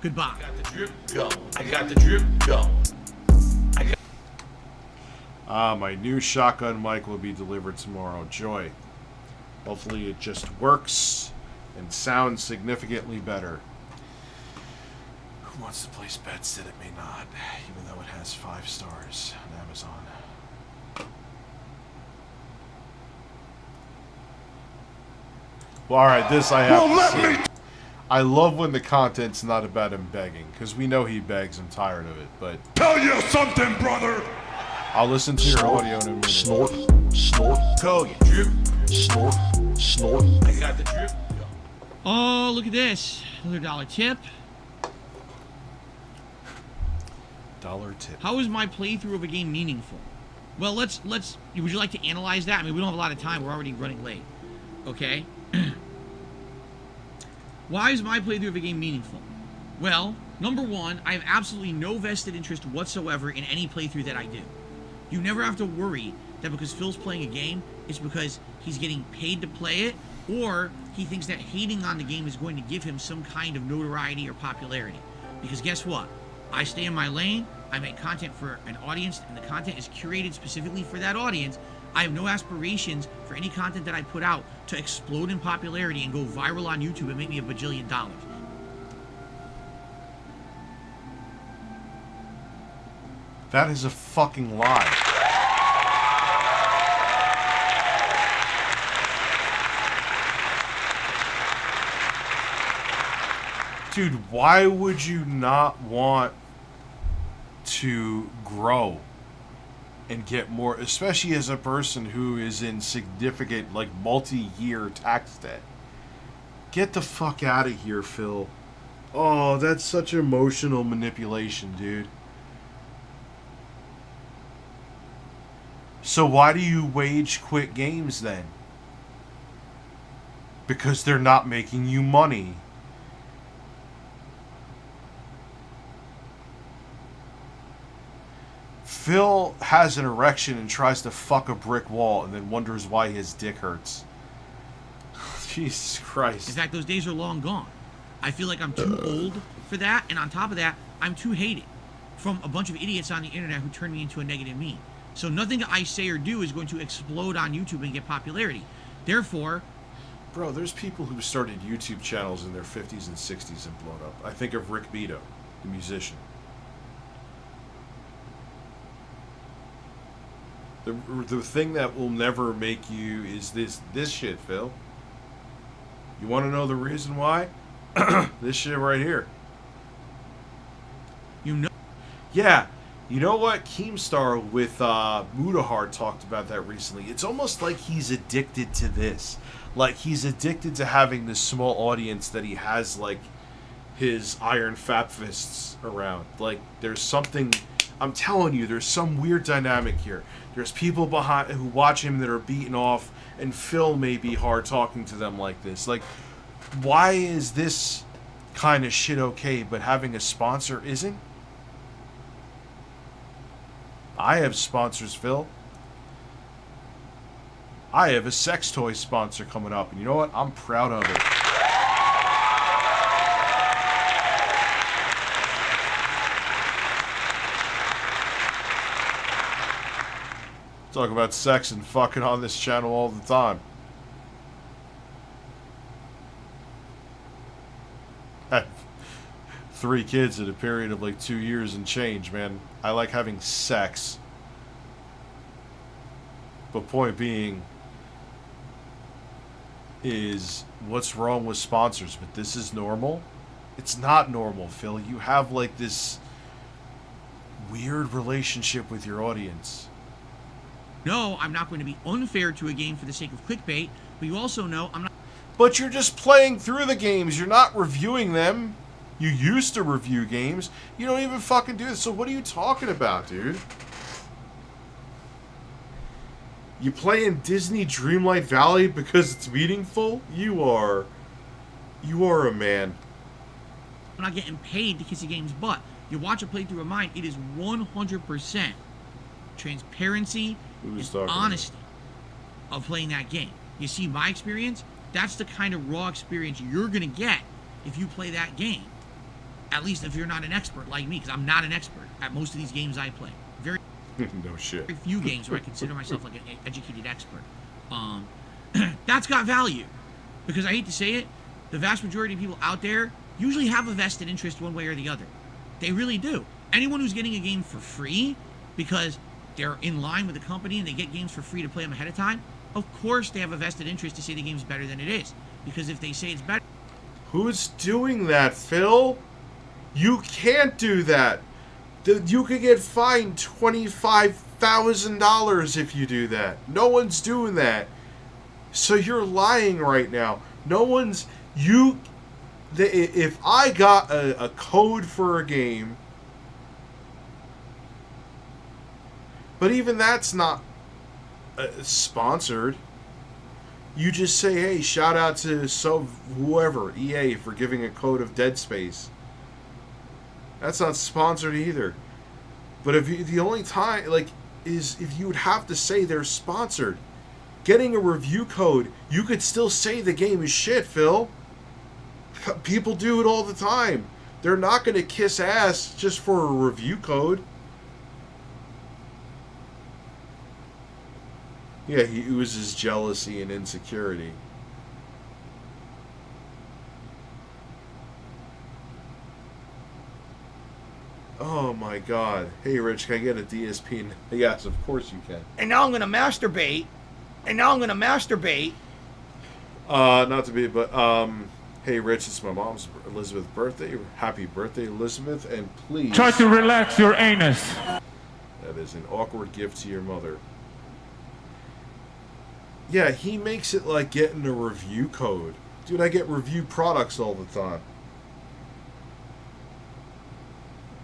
Goodbye. I got the drip, go. I got the drip, go. My new shotgun mic will be delivered tomorrow. Joy. Hopefully it just works and sounds significantly better. Who wants to place bets that it may not, even though it has 5 stars on Amazon? Well, alright, this I have to say. I love when the content's not about him begging, because we know he begs. I'm tired of it, but... Tell you something, brother! I'll listen to your audio in a minute. Snort, snort, go, you drip, snort, snort. I got the drip. Oh, look at this. Another $1 tip. $1 tip. How is my playthrough of a game meaningful? Well, let's would you like to analyze that? I mean, we don't have a lot of time. We're already running late. Okay? Why is my playthrough of a game meaningful? Well, number one, I have absolutely no vested interest whatsoever in any playthrough that I do. You never have to worry that because Phil's playing a game, it's because he's getting paid to play it, or he thinks that hating on the game is going to give him some kind of notoriety or popularity. Because guess what? I stay in my lane, I make content for an audience, and the content is curated specifically for that audience. I have no aspirations for any content that I put out to explode in popularity and go viral on YouTube and make me $1 bajillion. That is a fucking lie. Dude, why would you not want to grow and get more, especially as a person who is in significant, like, multi-year tax debt? Get the fuck out of here, Phil. Oh, that's such emotional manipulation, dude. So why do you wage quit games then? Because they're not making you money. Phil has an erection and tries to fuck a brick wall and then wonders why his dick hurts. Jesus Christ. In fact, those days are long gone. I feel like I'm too old for that, and on top of that, I'm too hated from a bunch of idiots on the internet who turn me into a negative meme. So nothing I say or do is going to explode on YouTube and get popularity. Therefore... Bro, there's people who started YouTube channels in their 50s and 60s and blown up. I think of Rick Beato, the musician. The thing that will never make you is this shit, Phil. You want to know the reason why? This shit right here. You know? Yeah. You know what? Keemstar with Mudahar talked about that recently. It's almost like he's addicted to this. Like, he's addicted to having this small audience that he has, like, his iron fat fists around. Like, there's something... I'm telling you, there's some weird dynamic here. There's people behind who watch him that are beaten off, and Phil may be hard talking to them like this. Like, why is this kind of shit okay, but having a sponsor isn't? I have sponsors, Phil. I have a sex toy sponsor coming up, and you know what? I'm proud of it. Talk about sex and fucking on this channel all the time. I have 3 kids in a period of like 2 years and change, man. I like having sex. But point being is, what's wrong with sponsors? But this is normal? It's not normal, Phil. You have like this weird relationship with your audience. No, I'm not going to be unfair to a game for the sake of clickbait, but you also know I'm not... But you're just playing through the games. You're not reviewing them. You used to review games. You don't even fucking do this. So what are you talking about, dude? You playing Disney Dreamlight Valley because it's meaningful? You are a man. I'm not getting paid to kiss a game's butt. You watch a playthrough of mine, it is 100% transparency and honesty of playing that game. You see my experience? That's the kind of raw experience you're going to get if you play that game. At least if you're not an expert like me, because I'm not an expert at most of these games I play. Very no shit. Very few games where I consider myself like an educated expert. That's got value. Because I hate to say it, the vast majority of people out there usually have a vested interest one way or the other. They really do. Anyone who's getting a game for free because they're in line with the company and they get games for free to play them ahead of time, of course they have a vested interest to say the game's better than it is. Because if they say it's better... Who's doing that, Phil? You can't do that. You could get fined $25,000 if you do that. No one's doing that. So you're lying right now. No one's... If I got a code for a game... But even that's not sponsored. You just say, hey, shout out to whoever, EA, for giving a code of Dead Space. That's not sponsored either. But if you, the only time, like, is if you would have to say they're sponsored. Getting a review code, you could still say the game is shit, Phil. People do it all the time. They're not going to kiss ass just for a review code. Yeah, he oozes jealousy and insecurity. Oh my god. Hey Rich, can I get a DSP? Yes, of course you can. And now I'm gonna masturbate. Not to be, but, hey Rich, it's my mom's Elizabeth's birthday. Happy birthday, Elizabeth, and please... Try to relax your anus. That is an awkward gift to your mother. Yeah, he makes it like getting a review code. Dude, I get review products all the time.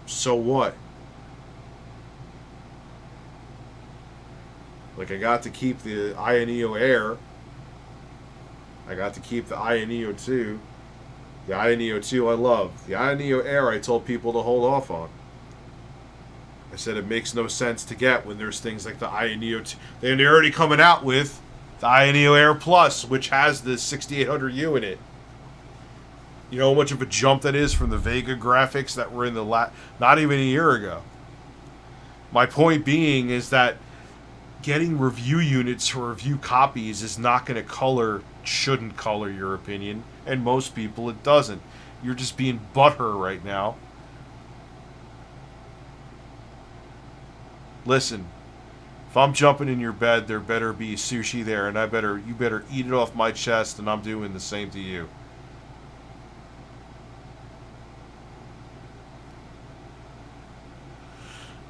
So what? Like, I got to keep the Nioh Air. I got to keep the Nioh 2. The Nioh 2 I love. The Nioh Air I told people to hold off on. I said it makes no sense to get when there's things like the Nioh 2. They're already coming out with the Nioh Air Plus, which has the 6800U in it. You know how much of a jump that is from the Vega graphics that were in the not even a year ago. My point being is that getting review units or review copies is not going to shouldn't color your opinion, and most people it doesn't. You're just being butthurt right now. Listen, if I'm jumping in your bed, there better be sushi there, and you better eat it off my chest, and I'm doing the same to you.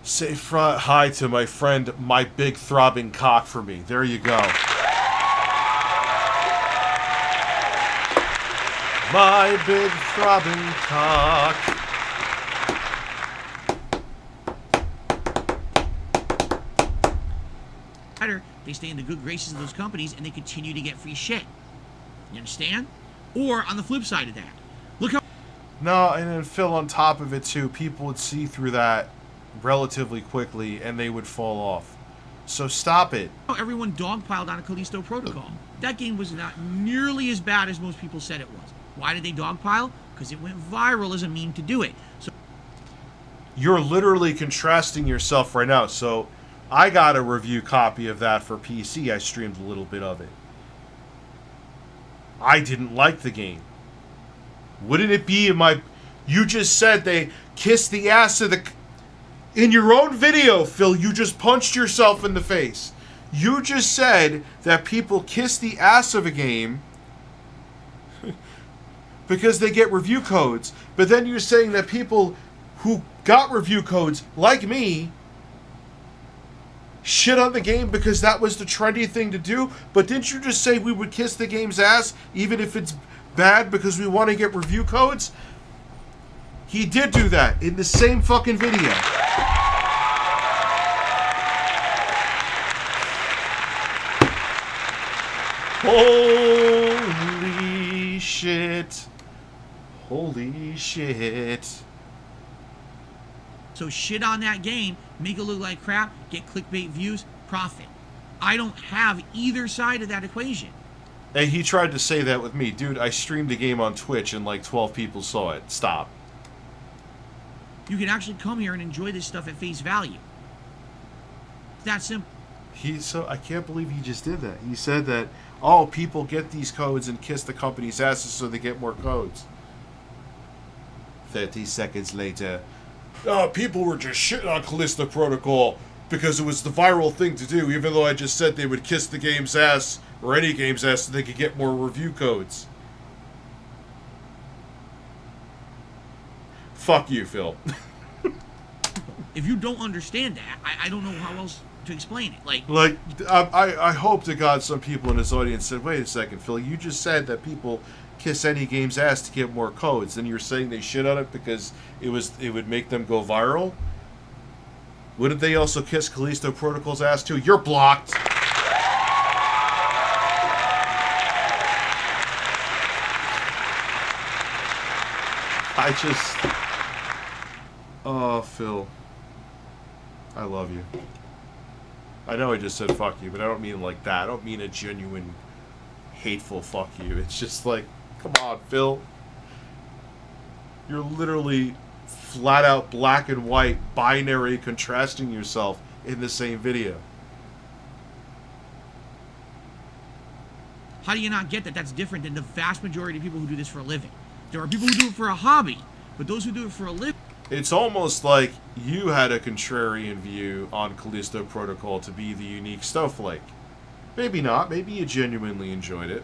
Say hi to my friend, my big throbbing cock for me. There you go. My big throbbing cock. They stay in the good graces of those companies and they continue to get free shit. You understand? Or on the flip side of that, look how... No, and then Phil, on top of it too, people would see through that relatively quickly and they would fall off. So stop it. Everyone dogpiled on a Callisto Protocol. That game was not nearly as bad as most people said it was. Why did they dogpile? Because it went viral as a meme to do it. So you're literally contrasting yourself right now. So I got a review copy of that for PC. I streamed a little bit of it. I didn't like the game. Wouldn't it be in my... You just said they kissed the ass of the... In your own video, Phil, you just punched yourself in the face. You just said that people kiss the ass of a game because they get review codes. But then you're saying that people who got review codes, like me, shit on the game because that was the trendy thing to do. But didn't you just say we would kiss the game's ass even if it's bad because we want to get review codes? He did do that in the same fucking video. Holy shit. Holy shit. So shit on that game, make it look like crap, get clickbait views, profit. I don't have either side of that equation. And he tried to say that with me. Dude, I streamed the game on Twitch and like 12 people saw it. Stop. You can actually come here and enjoy this stuff at face value. It's that simple. I can't believe he just did that. He said that, oh, people get these codes and kiss the company's asses so they get more codes. 30 seconds later. Oh, people were just shitting on Callisto Protocol because it was the viral thing to do, even though I just said they would kiss the game's ass, or any game's ass, so they could get more review codes. Fuck you, Phil. If you don't understand that, I don't know how else to explain it. I hope to God some people in this audience said, wait a second, Phil, you just said that people kiss any game's ass to get more codes, then you're saying they shit on it because it would make them go viral? Wouldn't they also kiss Callisto Protocol's ass too? You're blocked! Oh, Phil. I love you. I know I just said fuck you, but I don't mean like that. I don't mean a genuine, hateful fuck you. It's just like, come on, Phil. You're literally flat out black and white, binary contrasting yourself in the same video. How do you not get that that's different than the vast majority of people who do this for a living? There are people who do it for a hobby, but those who do it for a living... It's almost like you had a contrarian view on Callisto Protocol to be the unique snowflake. Maybe not. Maybe you genuinely enjoyed it.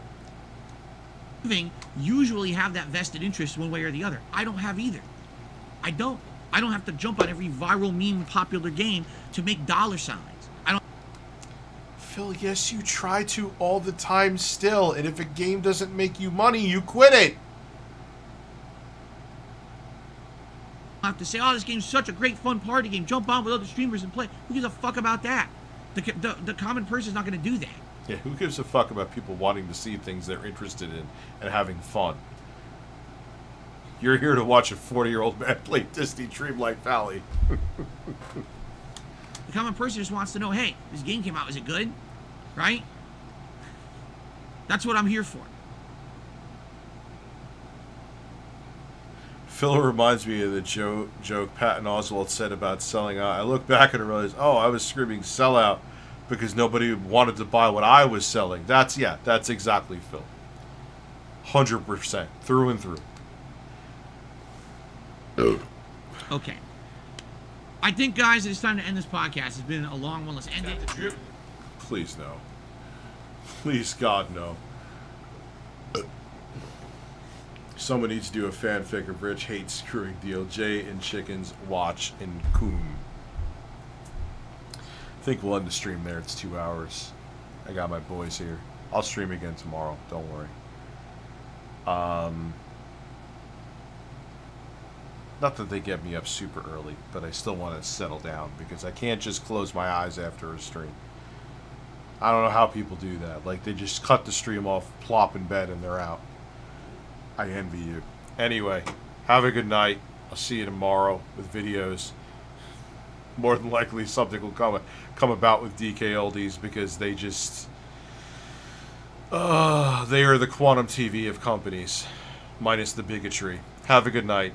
Usually have that vested interest one way or the other. I don't have either. I don't have to jump on every viral meme popular game to make dollar signs. I don't... Phil, yes, you try to all the time still, and if a game doesn't make you money, you quit it. I have to say, oh, this game's such a great fun party game. Jump on with other streamers and play. Who gives a fuck about that? The common person's not going to do that. Yeah, who gives a fuck about people wanting to see things they're interested in and having fun? You're here to watch a 40-year-old man play Disney Dreamlight Valley. The common person just wants to know, hey, this game came out, is it good? Right? That's what I'm here for. Phil reminds me of the joke Patton Oswalt said about selling out. I look back and realize, oh, I was screaming sell out because nobody wanted to buy what I was selling. That's exactly Phil. 100%, through and through. Okay. I think, guys, it's time to end this podcast. It's been a long one. Let's end it. Please, no. Please, God, no. Someone needs to do a fanfic of Rich hates screwing DLJ and chickens, watch, and coon. I think we'll end the stream there. It's 2 hours. I got my boys here. I'll stream again tomorrow. Don't worry. Not that they get me up super early, but I still want to settle down because I can't just close my eyes after a stream. I don't know how people do that. Like, they just cut the stream off, plop in bed, and they're out. I envy you. Anyway, have a good night. I'll see you tomorrow with videos. More than likely something will come about with DK Oldies because they just... they are the quantum TV of companies. Minus the bigotry. Have a good night.